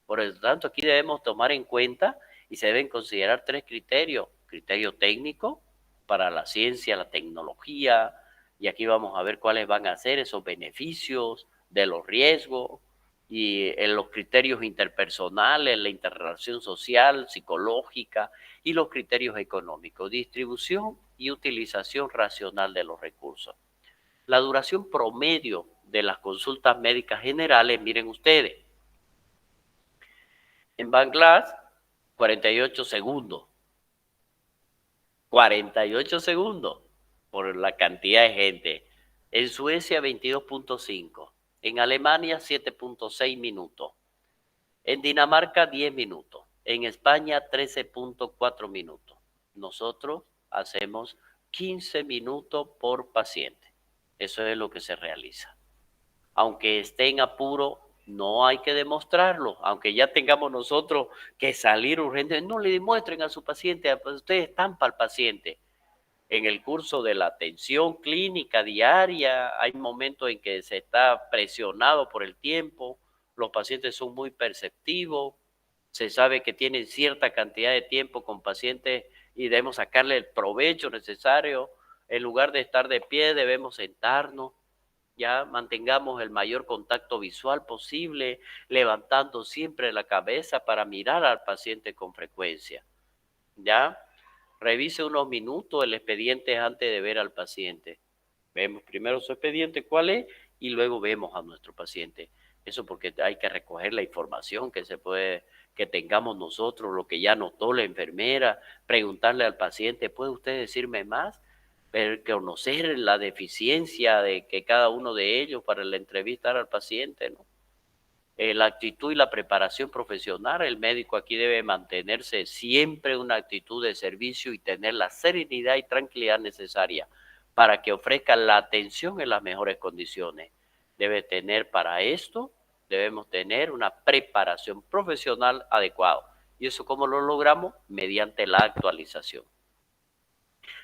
Por lo tanto, aquí debemos tomar en cuenta y se deben considerar tres criterios. Criterio técnico para la ciencia, la tecnología, y aquí vamos a ver cuáles van a ser esos beneficios de los riesgos, y en los criterios interpersonales, la interrelación social, psicológica y los criterios económicos, distribución y utilización racional de los recursos. La duración promedio de las consultas médicas generales, miren ustedes, en Bangladesh 48 segundos, 48 segundos por la cantidad de gente. En Suecia 22.5, en Alemania 7.6 minutos. En Dinamarca 10 minutos, en España 13.4 minutos. Nosotros hacemos 15 minutos por paciente. Eso es lo que se realiza. Aunque esté en apuro, no hay que demostrarlo. Aunque ya tengamos nosotros que salir urgente, no le demuestren a su paciente, pues ustedes están para el paciente. En el curso de la atención clínica diaria hay momentos en que se está presionado por el tiempo, los pacientes son muy perceptivos, se sabe que tienen cierta cantidad de tiempo con pacientes y debemos sacarle el provecho necesario. En lugar de estar de pie, debemos sentarnos, ya mantengamos el mayor contacto visual posible, levantando siempre la cabeza para mirar al paciente con frecuencia, ya. Revise unos minutos el expediente antes de ver al paciente. Vemos primero su expediente, cuál es, y luego vemos a nuestro paciente. Eso porque hay que recoger la información que se puede, que tengamos nosotros, lo que ya notó la enfermera, preguntarle al paciente, ¿puede usted decirme más? Conocer la deficiencia de que cada uno de ellos para la entrevista al paciente, ¿no? La actitud y la preparación profesional, el médico aquí debe mantenerse siempre una actitud de servicio y tener la serenidad y tranquilidad necesaria para que ofrezca la atención en las mejores condiciones. Debe tener para esto, debemos tener una preparación profesional adecuada. ¿Y eso cómo lo logramos? Mediante la actualización.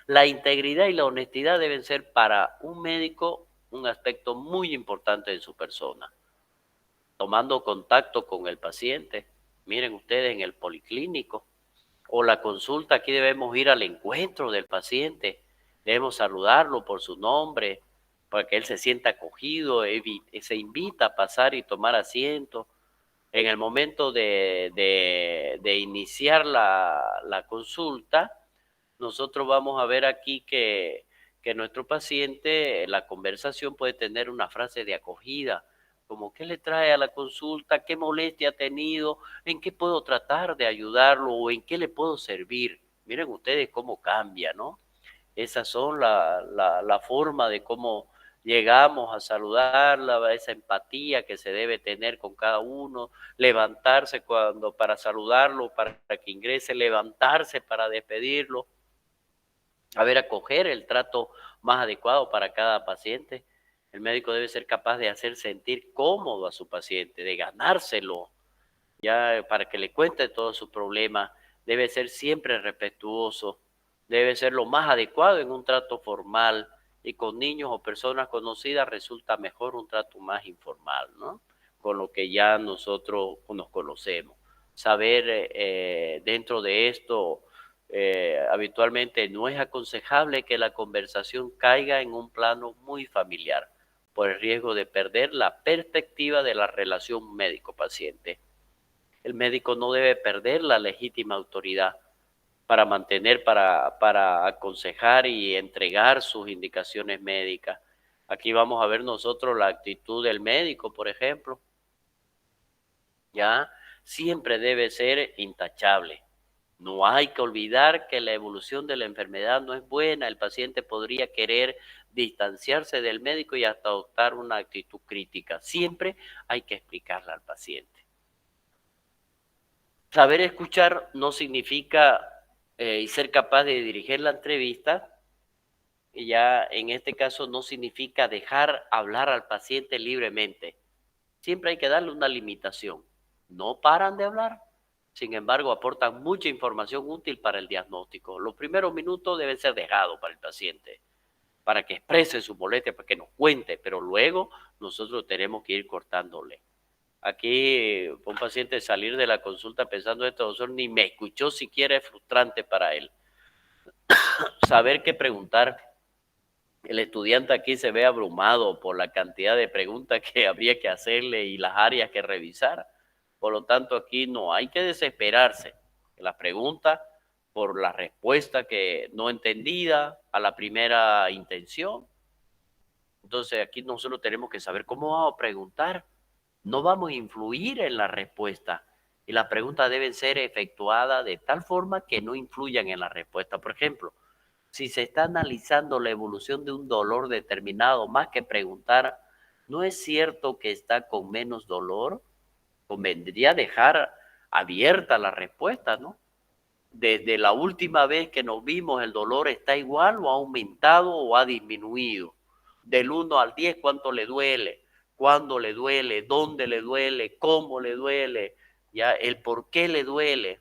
La integridad y la honestidad deben ser para un médico un aspecto muy importante de su persona, tomando contacto con el paciente. Miren ustedes en el policlínico o la consulta, aquí debemos ir al encuentro del paciente, debemos saludarlo por su nombre, para que él se sienta acogido, se invita a pasar y tomar asiento. En el momento de iniciar la consulta, nosotros vamos a ver aquí que nuestro paciente, la conversación puede tener una frase de acogida, como qué le trae a la consulta, qué molestia ha tenido, en qué puedo tratar de ayudarlo o en qué le puedo servir. Miren ustedes cómo cambia, ¿no? Esas son la forma de cómo llegamos a saludarla, esa empatía que se debe tener con cada uno, levantarse cuando para saludarlo, para que ingrese, levantarse para despedirlo, a ver, acoger el trato más adecuado para cada paciente. El médico debe ser capaz de hacer sentir cómodo a su paciente, de ganárselo, ya para que le cuente todos sus problemas. Debe ser siempre respetuoso, debe ser lo más adecuado en un trato formal, y con niños o personas conocidas resulta mejor un trato más informal, ¿no? Con lo que ya nosotros nos conocemos. Saber dentro de esto, habitualmente no es aconsejable que la conversación caiga en un plano muy familiar, por el riesgo de perder la perspectiva de la relación médico-paciente. El médico no debe perder la legítima autoridad para mantener, para aconsejar y entregar sus indicaciones médicas. Aquí vamos a ver nosotros la actitud del médico, por ejemplo. Ya siempre debe ser intachable. No hay que olvidar que la evolución de la enfermedad no es buena. El paciente podría querer distanciarse del médico y hasta adoptar una actitud crítica. Siempre hay que explicarle al paciente. Saber escuchar no significa y ser capaz de dirigir la entrevista Y ya en este caso no significa dejar hablar al paciente libremente. Siempre hay que darle una limitación. No paran de hablar, sin embargo aportan mucha información útil para el diagnóstico. Los primeros minutos deben ser dejados para el paciente, para que exprese su molestia, para que nos cuente, pero luego nosotros tenemos que ir cortándole. Aquí un paciente salir de la consulta pensando esto, doctor, ni me escuchó siquiera, es frustrante para él. Saber qué preguntar. El estudiante aquí se ve abrumado por la cantidad de preguntas que habría que hacerle y las áreas que revisar. Por lo tanto, aquí no hay que desesperarse. Las preguntas por la respuesta que no entendida a la primera intención. Entonces, aquí nosotros tenemos que saber cómo vamos a preguntar. No vamos a influir en la respuesta. Y las preguntas deben ser efectuadas de tal forma que no influyan en la respuesta. Por ejemplo, si se está analizando la evolución de un dolor determinado, más que preguntar, ¿no es cierto que está con menos dolor? Convendría dejar abierta la respuesta, ¿no? Desde la última vez que nos vimos, ¿el dolor está igual o ha aumentado o ha disminuido? Del 1 al 10, ¿cuánto le duele? ¿Cuándo le duele? ¿Dónde le duele? ¿Cómo le duele? ¿Ya? El por qué le duele.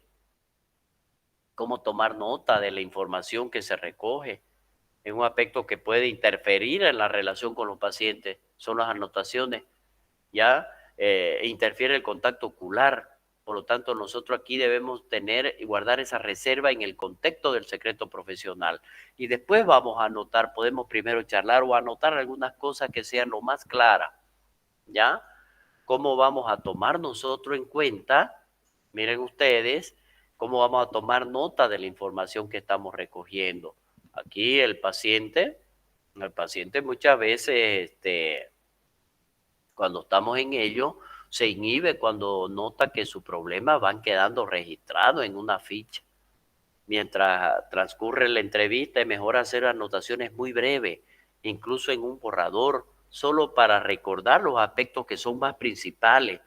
Cómo tomar nota de la información que se recoge. Es un aspecto que puede interferir en la relación con los pacientes, son las anotaciones, ya interfiere el contacto ocular. Por lo tanto, nosotros aquí debemos tener y guardar esa reserva en el contexto del secreto profesional. Y después vamos a anotar, podemos primero charlar o anotar algunas cosas que sean lo más claras, ¿ya? ¿Cómo vamos a tomar nosotros en cuenta? Miren ustedes, cómo vamos a tomar nota de la información que estamos recogiendo. Aquí el paciente muchas veces, cuando estamos en ello, se inhibe cuando nota que sus problemas van quedando registrados en una ficha. Mientras transcurre la entrevista, es mejor hacer anotaciones muy breves, incluso en un borrador, solo para recordar los aspectos que son más principales.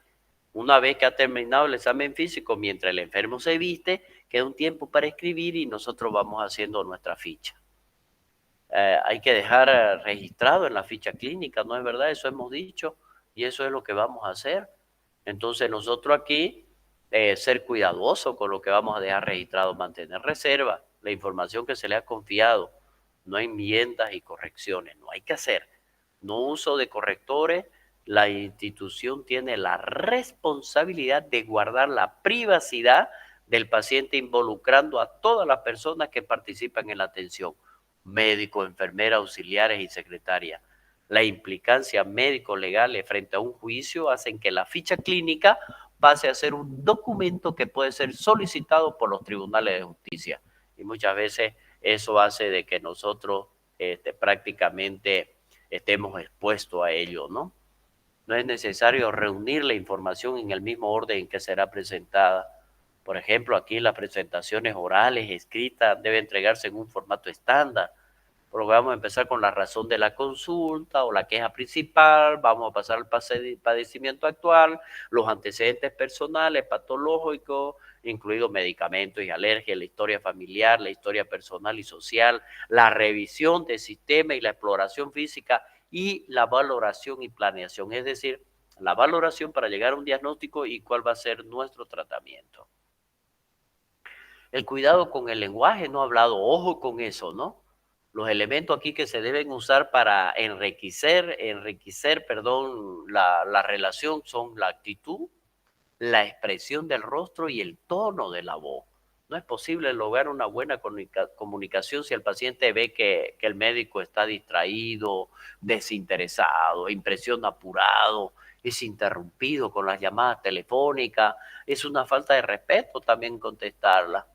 Una vez que ha terminado el examen físico, mientras el enfermo se viste, queda un tiempo para escribir y nosotros vamos haciendo nuestra ficha. Hay que dejar registrado en la ficha clínica, ¿no es verdad? Eso hemos dicho y eso es lo que vamos a hacer. Entonces nosotros aquí, ser cuidadosos con lo que vamos a dejar registrado, mantener reserva, la información que se le ha confiado, no enmiendas y correcciones, no hay que hacer. No uso de correctores, la institución tiene la responsabilidad de guardar la privacidad del paciente involucrando a todas las personas que participan en la atención, médicos, enfermeras, auxiliares y secretarias. La implicancia médico-legal frente a un juicio hacen que la ficha clínica pase a ser un documento que puede ser solicitado por los tribunales de justicia. Y muchas veces eso hace de que nosotros prácticamente estemos expuestos a ello, ¿no? No es necesario reunir la información en el mismo orden en que será presentada. Por ejemplo, aquí las presentaciones orales, escritas, deben entregarse en un formato estándar. Pero vamos a empezar con la razón de la consulta o la queja principal, vamos a pasar al padecimiento actual, los antecedentes personales, patológicos, incluidos medicamentos y alergias, la historia familiar, la historia personal y social, la revisión del sistema y la exploración física y la valoración y planeación, es decir, la valoración para llegar a un diagnóstico y cuál va a ser nuestro tratamiento. El cuidado con el lenguaje no hablado, ojo con eso, ¿no? Los elementos aquí que se deben usar para enriquecer, la relación son la actitud, la expresión del rostro y el tono de la voz. No es posible lograr una buena comunicación si el paciente ve que el médico está distraído, desinteresado, impresión apurado, es interrumpido con las llamadas telefónicas. Es una falta de respeto también contestarla.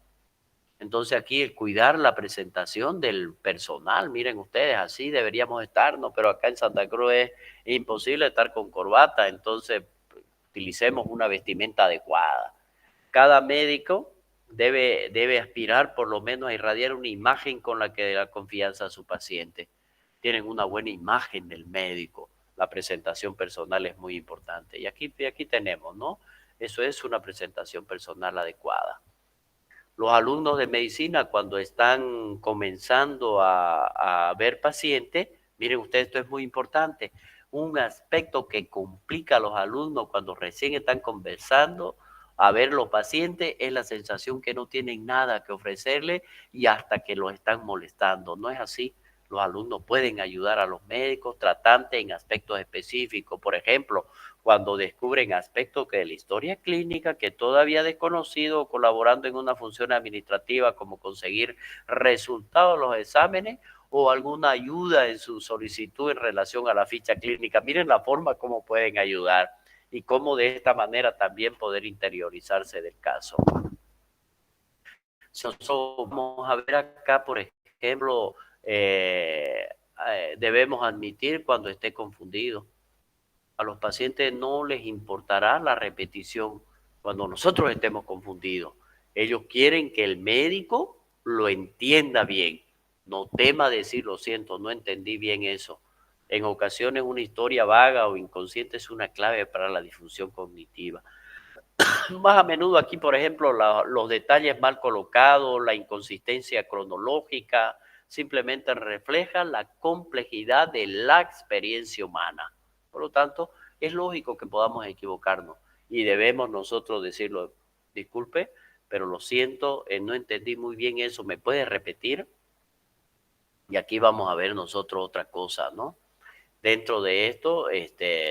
Entonces aquí el cuidar la presentación del personal, miren ustedes, así deberíamos estarnos, pero acá en Santa Cruz es imposible estar con corbata, entonces utilicemos una vestimenta adecuada. Cada médico debe aspirar por lo menos a irradiar una imagen con la que dé la confianza a su paciente. Tienen una buena imagen del médico, la presentación personal es muy importante. Y aquí tenemos, ¿no? Eso es una presentación personal adecuada. Los alumnos de medicina, cuando están comenzando a ver pacientes, miren ustedes, esto es muy importante. Un aspecto que complica a los alumnos cuando recién están conversando a ver los pacientes es la sensación que no tienen nada que ofrecerle y hasta que los están molestando. No es así. Los alumnos pueden ayudar a los médicos tratantes en aspectos específicos. Por ejemplo, cuando descubren aspectos que de la historia clínica que todavía desconocido, colaborando en una función administrativa como conseguir resultados de los exámenes o alguna ayuda en su solicitud en relación a la ficha clínica. Miren la forma como pueden ayudar y cómo de esta manera también poder interiorizarse del caso. Nosotros vamos a ver acá, por ejemplo, debemos admitir cuando esté confundido. A los pacientes no les importará la repetición cuando nosotros estemos confundidos. Ellos quieren que el médico lo entienda bien. No tema decir, lo siento, no entendí bien eso. En ocasiones una historia vaga o inconsciente es una clave para la difusión cognitiva. Más a menudo aquí, por ejemplo, los detalles mal colocados, la inconsistencia cronológica, simplemente reflejan la complejidad de la experiencia humana. Por lo tanto, es lógico que podamos equivocarnos y debemos nosotros decirlo, disculpe, pero lo siento, no entendí muy bien eso, ¿me puede repetir? Y aquí vamos a ver nosotros otra cosa, ¿no? Dentro de esto,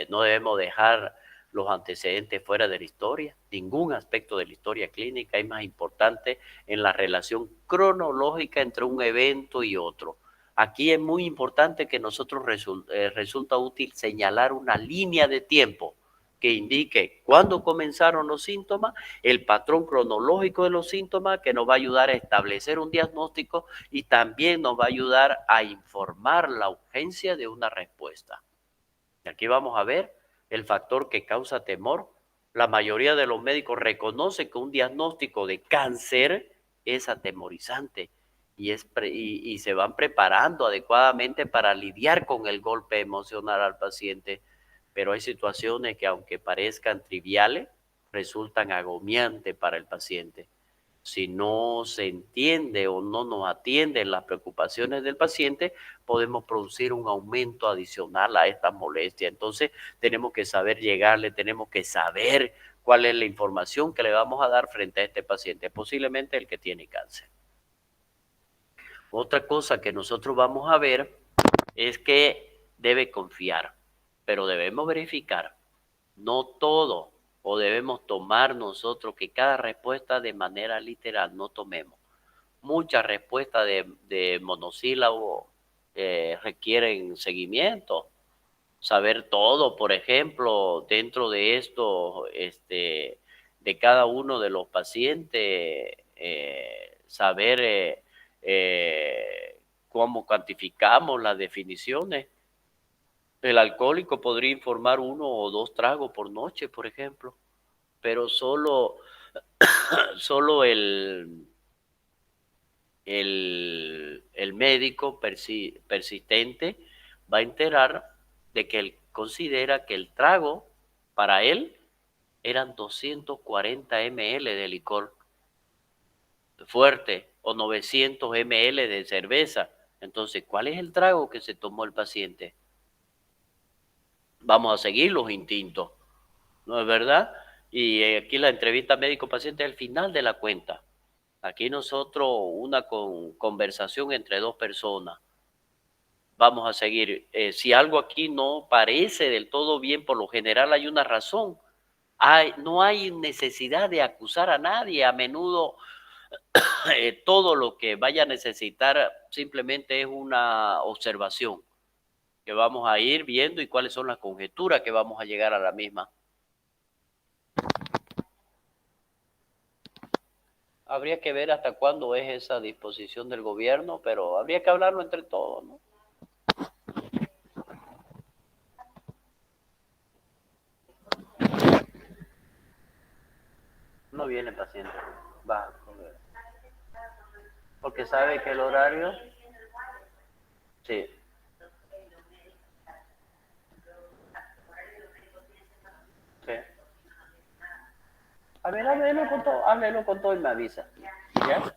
no debemos dejar los antecedentes fuera de la historia. Ningún aspecto de la historia clínica es más importante en la relación cronológica entre un evento y otro. Aquí es muy importante que nosotros resulta útil señalar una línea de tiempo que indique cuándo comenzaron los síntomas, el patrón cronológico de los síntomas, que nos va a ayudar a establecer un diagnóstico y también nos va a ayudar a informar la urgencia de una respuesta. Y aquí vamos a ver el factor que causa temor. La mayoría de los médicos reconoce que un diagnóstico de cáncer es atemorizante y se van preparando adecuadamente para lidiar con el golpe emocional al paciente. Pero hay situaciones que, aunque parezcan triviales, resultan agobiantes para el paciente. Si no se entiende o no nos atienden las preocupaciones del paciente, podemos producir un aumento adicional a esta molestia. Entonces, tenemos que saber llegarle, tenemos que saber cuál es la información que le vamos a dar frente a este paciente, posiblemente el que tiene cáncer. Otra cosa que nosotros vamos a ver es que debe confiar, pero debemos verificar. No todo, o debemos tomar nosotros que cada respuesta de manera literal, no tomemos. Muchas respuestas de monosílabo requieren seguimiento, saber todo, por ejemplo, dentro de esto, de cada uno de los pacientes, saber cómo cuantificamos las definiciones. El alcohólico podría informar 1 o 2 tragos por noche, por ejemplo, pero solo el médico persistente va a enterar de que él considera que el trago para él eran 240 ml de licor fuerte o 900 ml de cerveza. Entonces, ¿cuál es el trago que se tomó el paciente? Vamos a seguir los instintos, ¿no es verdad? Y aquí la entrevista médico-paciente es el final de la cuenta. Aquí nosotros, una conversación entre dos personas. Vamos a seguir. Si algo aquí no parece del todo bien, por lo general hay una razón. No hay necesidad de acusar a nadie. A menudo todo lo que vaya a necesitar simplemente es una observación que vamos a ir viendo y cuáles son las conjeturas que vamos a llegar a la misma. Habría que ver hasta cuándo es esa disposición del gobierno, pero habría que hablarlo entre todos, ¿no? No viene paciente, va, porque sabe que el horario, sí. Sí. A ver, háblelo con todo y me avisa. ¿Ya?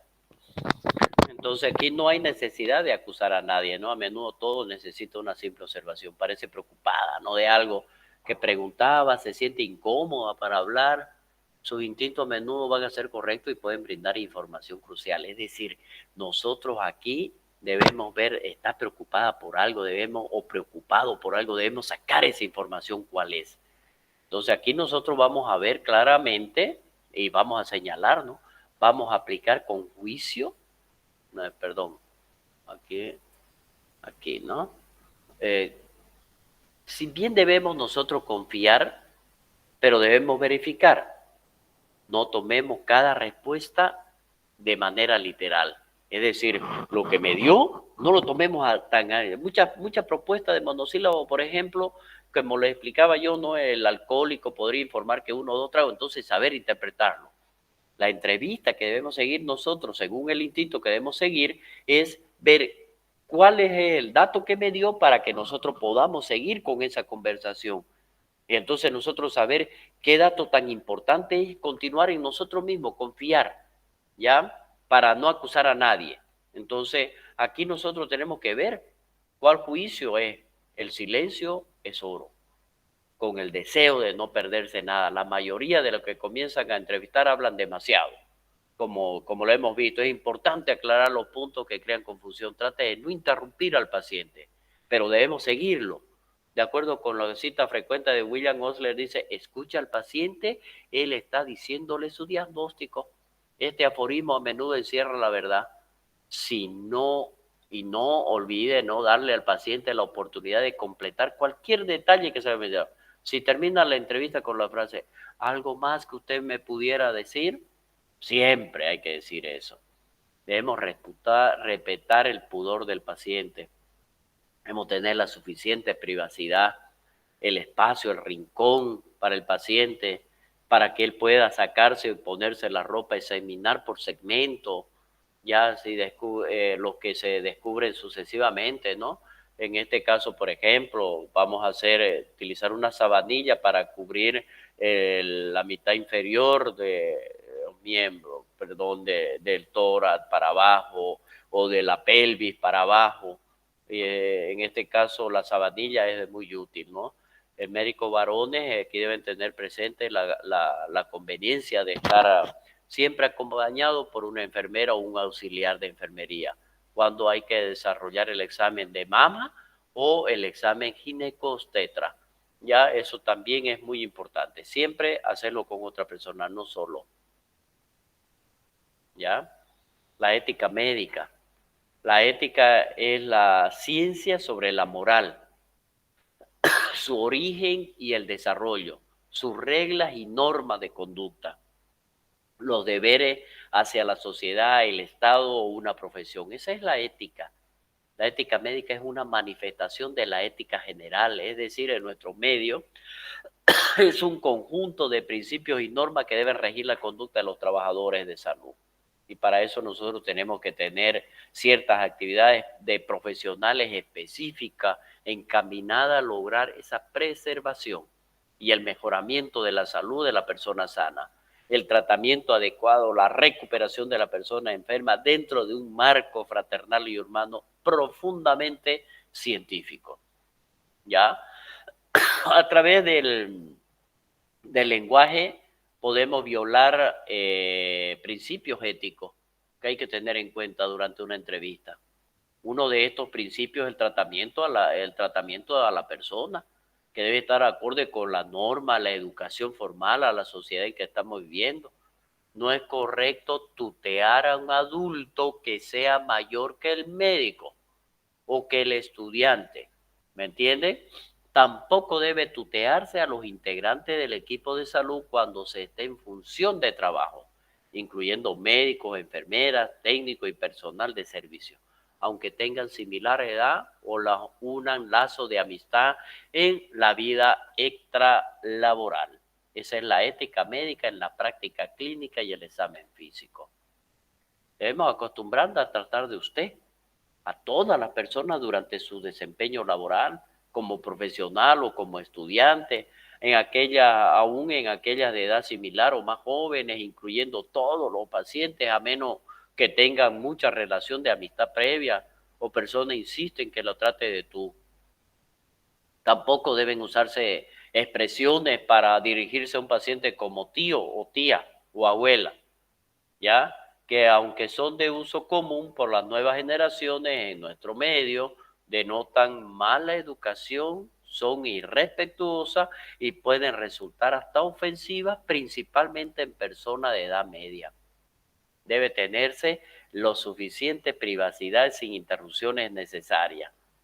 Entonces aquí no hay necesidad de acusar a nadie, ¿no? A menudo todo necesita una simple observación. Parece preocupada, ¿no? De algo que preguntaba, se siente incómoda para hablar. Sus instintos a menudo van a ser correctos y pueden brindar información crucial. Es decir, nosotros aquí debemos ver, está preocupada por algo, debemos, o preocupado por algo, debemos sacar esa información cuál es. Entonces aquí nosotros vamos a ver claramente y vamos a señalar, ¿no? Vamos a aplicar con juicio, no, perdón, aquí, ¿no? Eh, si bien debemos nosotros confiar, pero debemos verificar. No tomemos cada respuesta de manera literal. Es decir, lo que me dio, no lo tomemos tan... Muchas propuestas de monosílabo, por ejemplo, como les explicaba yo, no, el alcohólico podría informar que uno o dos tragos, entonces saber interpretarlo. La entrevista que debemos seguir nosotros, según el instinto que debemos seguir, es ver cuál es el dato que me dio para que nosotros podamos seguir con esa conversación. Y entonces nosotros saber qué dato tan importante es continuar en nosotros mismos, confiar, ¿ya? Para no acusar a nadie. Entonces, aquí nosotros tenemos que ver cuál juicio es. El silencio es oro, con el deseo de no perderse nada. La mayoría de los que comienzan a entrevistar hablan demasiado, como lo hemos visto. Es importante aclarar los puntos que crean confusión. Trate de no interrumpir al paciente, pero debemos seguirlo. De acuerdo con la cita frecuente de William Osler, dice, escucha al paciente, él está diciéndole su diagnóstico. Este aforismo a menudo encierra la verdad. Si no, y no olvide no darle al paciente la oportunidad de completar cualquier detalle que se le haya. Si termina la entrevista con la frase, ¿algo más que usted me pudiera decir? Siempre hay que decir eso. Debemos respetar el pudor del paciente. Debemos tener la suficiente privacidad, el espacio, el rincón para el paciente, para que él pueda sacarse y ponerse la ropa, examinar por segmento, ya si los que se descubren sucesivamente, ¿no? En este caso, por ejemplo, vamos a utilizar una sabanilla para cubrir la mitad inferior de los miembros, perdón, del tórax para abajo o de la pelvis para abajo. En este caso, la sabanilla es muy útil, ¿no? El médico varones aquí deben tener presente la conveniencia de estar siempre acompañado por una enfermera o un auxiliar de enfermería cuando hay que desarrollar el examen de mama o el examen ginecostetra. Ya eso también es muy importante. Siempre hacerlo con otra persona, no solo. ¿Ya? La ética médica. La ética es la ciencia sobre la moral, su origen y el desarrollo, sus reglas y normas de conducta, los deberes hacia la sociedad, el Estado o una profesión. Esa es la ética. La ética médica es una manifestación de la ética general, es decir, en nuestro medio es un conjunto de principios y normas que deben regir la conducta de los trabajadores de salud. Y para eso nosotros tenemos que tener ciertas actividades de profesionales específicas encaminadas a lograr esa preservación y el mejoramiento de la salud de la persona sana, el tratamiento adecuado, la recuperación de la persona enferma dentro de un marco fraternal y humano profundamente científico. ¿Ya? A través del lenguaje podemos violar principios éticos que hay que tener en cuenta durante una entrevista. Uno de estos principios es el tratamiento a la persona, que debe estar acorde con la norma, la educación formal, a la sociedad en que estamos viviendo. No es correcto tutear a un adulto que sea mayor que el médico o que el estudiante, ¿me entiende? Tampoco debe tutearse a los integrantes del equipo de salud cuando se esté en función de trabajo, incluyendo médicos, enfermeras, técnicos y personal de servicio, aunque tengan similar edad o unan lazo de amistad en la vida extralaboral. Esa es la ética médica en la práctica clínica y el examen físico. Debemos acostumbrarnos a tratar de usted a todas las personas durante su desempeño laboral, como profesional o como estudiante. aún en aquellas de edad similar o más jóvenes, incluyendo todos los pacientes, a menos que tengan mucha relación de amistad previa o persona insiste en que lo trate de tú. Tampoco deben usarse expresiones para dirigirse a un paciente como tío o tía o abuela, ¿ya? Que aunque son de uso común por las nuevas generaciones en nuestro medio, denotan mala educación, son irrespetuosas y pueden resultar hasta ofensivas, principalmente en personas de edad media. Debe tenerse lo suficiente privacidad sin interrupciones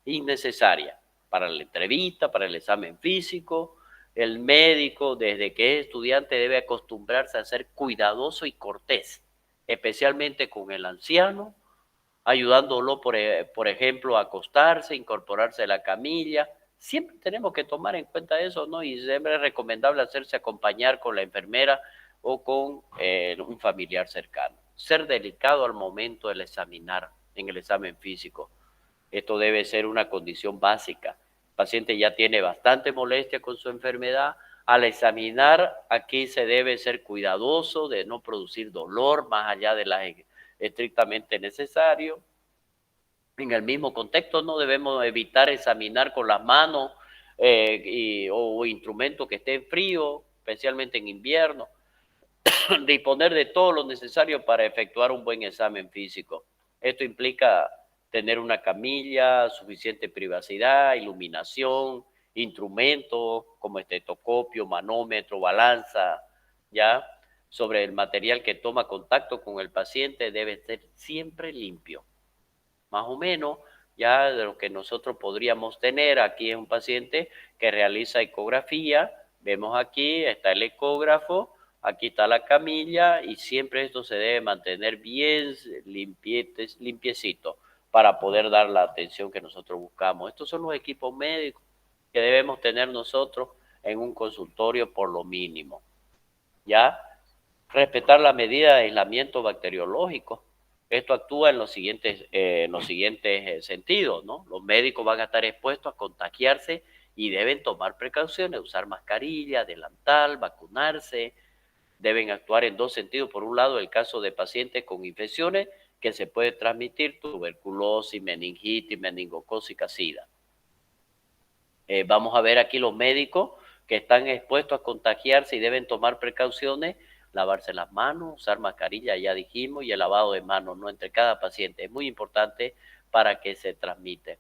innecesarias para la entrevista, para el examen físico. El médico, desde que es estudiante, debe acostumbrarse a ser cuidadoso y cortés, especialmente con el anciano, ayudándolo, por ejemplo, a acostarse, incorporarse a la camilla. Siempre tenemos que tomar en cuenta eso, ¿no? Y siempre es recomendable hacerse acompañar con la enfermera o con un familiar cercano. Ser delicado al momento del examinar, en el examen físico. Esto debe ser una condición básica. El paciente ya tiene bastante molestia con su enfermedad. Al examinar, aquí se debe ser cuidadoso de no producir dolor más allá de la estrictamente necesario. En el mismo contexto no debemos evitar examinar con las manos o instrumentos que estén fríos, especialmente en invierno. Disponer de todo lo necesario para efectuar un buen examen físico. Esto implica tener una camilla, suficiente privacidad, iluminación, instrumentos como estetoscopio, manómetro, balanza, ¿ya? Sobre el material que toma contacto con el paciente debe ser siempre limpio. Más o menos, ya de lo que nosotros podríamos tener, aquí es un paciente que realiza ecografía, vemos aquí, está el ecógrafo, aquí está la camilla y siempre esto se debe mantener bien limpiecito para poder dar la atención que nosotros buscamos. Estos son los equipos médicos que debemos tener nosotros en un consultorio por lo mínimo. ¿Ya? Respetar la medida de aislamiento bacteriológico. Esto actúa en los siguientes sentidos, ¿no? Los médicos van a estar expuestos a contagiarse y deben tomar precauciones, usar mascarilla, delantal, vacunarse. Deben actuar en dos sentidos. Por un lado, el caso de pacientes con infecciones que se puede transmitir, tuberculosis, meningitis, meningocócica, sida. Vamos a ver aquí los médicos que están expuestos a contagiarse y deben tomar precauciones, lavarse las manos, usar mascarilla, ya dijimos, y el lavado de manos, ¿no? Entre cada paciente. Es muy importante para que se transmite.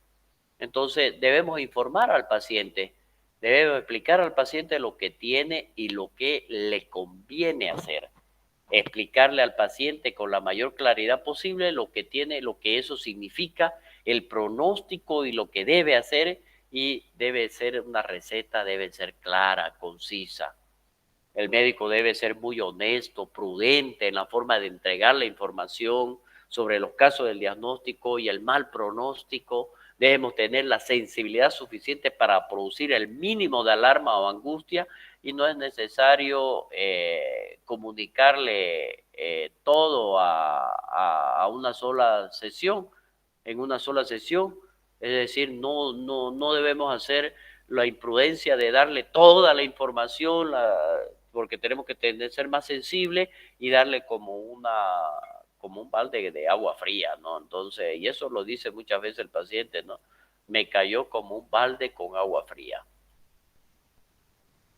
Entonces, debemos informar al paciente, debemos explicar al paciente lo que tiene y lo que le conviene hacer. Explicarle al paciente con la mayor claridad posible lo que tiene, lo que eso significa, el pronóstico y lo que debe hacer, y debe ser una receta, debe ser clara, concisa. El médico debe ser muy honesto, prudente en la forma de entregar la información sobre los casos del diagnóstico y el mal pronóstico. Debemos tener la sensibilidad suficiente para producir el mínimo de alarma o angustia y no es necesario comunicarle todo a una sola sesión, en una sola sesión. Es decir, no debemos hacer la imprudencia de darle toda la información, porque tenemos que ser más sensibles y darle como un balde de agua fría, ¿no? Entonces, y eso lo dice muchas veces el paciente, ¿no? Me cayó como un balde con agua fría.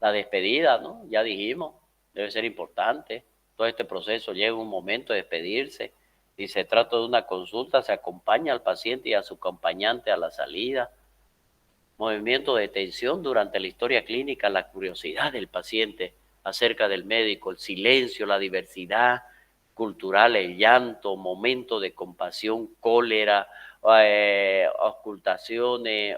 La despedida, ¿no? Ya dijimos, debe ser importante. Todo este proceso llega un momento de despedirse. Si se trata de una consulta, se acompaña al paciente y a su acompañante a la salida. Movimiento de tensión durante la historia clínica, la curiosidad del paciente acerca del médico, el silencio, la diversidad cultural, el llanto, momento de compasión, cólera, ocultaciones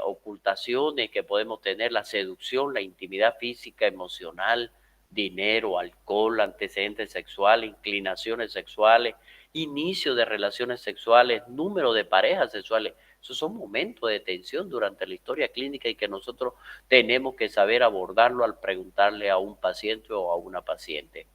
que podemos tener, la seducción, la intimidad física, emocional, dinero, alcohol, antecedentes sexuales, inclinaciones sexuales, inicio de relaciones sexuales, número de parejas sexuales. Esos son momentos de tensión durante la historia clínica y que nosotros tenemos que saber abordarlo al preguntarle a un paciente o a una paciente.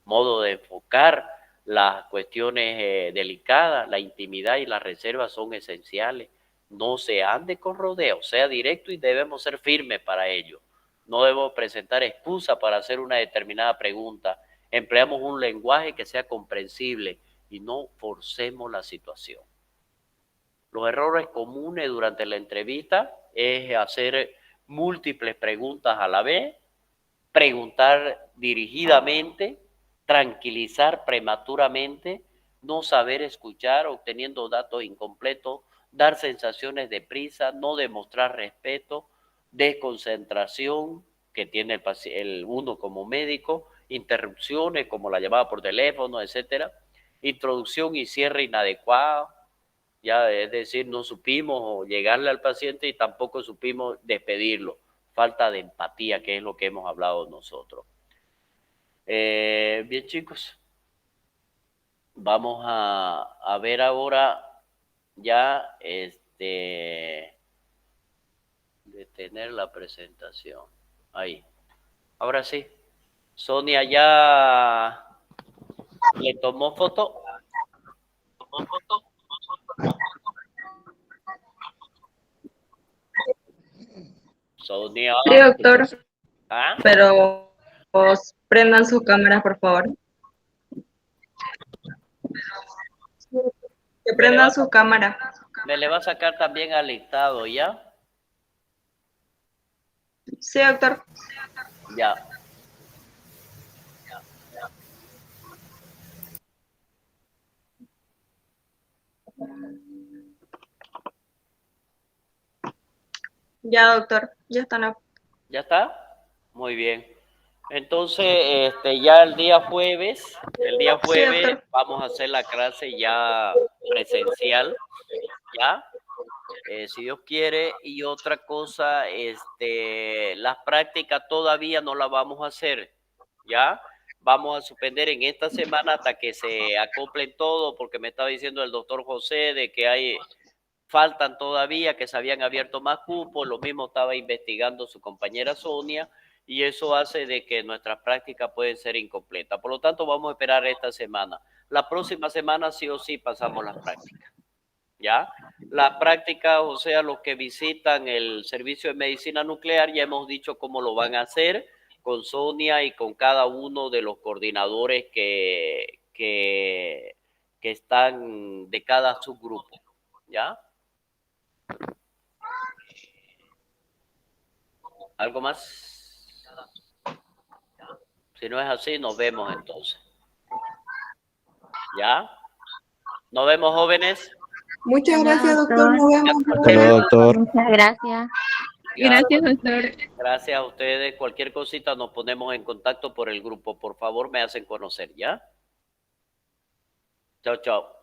Modo de enfocar las cuestiones delicadas, la intimidad y la reserva son esenciales. No se ande con rodeos, sea directo y debemos ser firmes para ello. No debemos presentar excusa para hacer una determinada pregunta. Empleamos un lenguaje que sea comprensible y no forcemos la situación. Los errores comunes durante la entrevista es hacer múltiples preguntas a la vez, preguntar dirigidamente, tranquilizar prematuramente, no saber escuchar, obteniendo datos incompletos, dar sensaciones de prisa, no demostrar respeto, desconcentración que tiene uno como médico, interrupciones como la llamada por teléfono, etcétera, introducción y cierre inadecuado, ya es decir, no supimos llegarle al paciente y tampoco supimos despedirlo. Falta de empatía, que es lo que hemos hablado nosotros. Bien, chicos, vamos a ver ahora ya detener la presentación. Ahí. Ahora sí. Sonia ya le tomó foto. Sonia. Sí, doctor, ¿Ah? pero prendan su cámara, por favor. Que prendan su cámara. Me le va a sacar también al listado, ¿ya? Sí, doctor. Ya. Ya, doctor. Ya están. ¿Ya está? Muy bien. Entonces, ya el día jueves Sí, doctor. vamos a hacer la clase ya presencial, ¿ya? Si Dios quiere. Y otra cosa, las prácticas todavía no las vamos a hacer, ¿ya? Vamos a suspender en esta semana hasta que se acoplen todo, porque me estaba diciendo el doctor José de que faltan todavía, que se habían abierto más cupos, lo mismo estaba investigando su compañera Sonia, y eso hace de que nuestras prácticas pueden ser incompletas. Por lo tanto, vamos a esperar esta semana. La próxima semana sí o sí pasamos las prácticas, ¿ya? Las prácticas, o sea, los que visitan el servicio de medicina nuclear, ya hemos dicho cómo lo van a hacer con Sonia y con cada uno de los coordinadores que están de cada subgrupo, ¿ya? ¿Algo más? Si no es así, nos vemos entonces. ¿Ya? ¿Nos vemos, jóvenes? Muchas gracias, doctor. Doctor. Nos vemos. Hasta luego, doctor. Muchas gracias. Ya, Gracias, doctor. gracias a ustedes. Cualquier cosita nos ponemos en contacto por el grupo. Por favor, me hacen conocer, ¿ya? Chao, chao.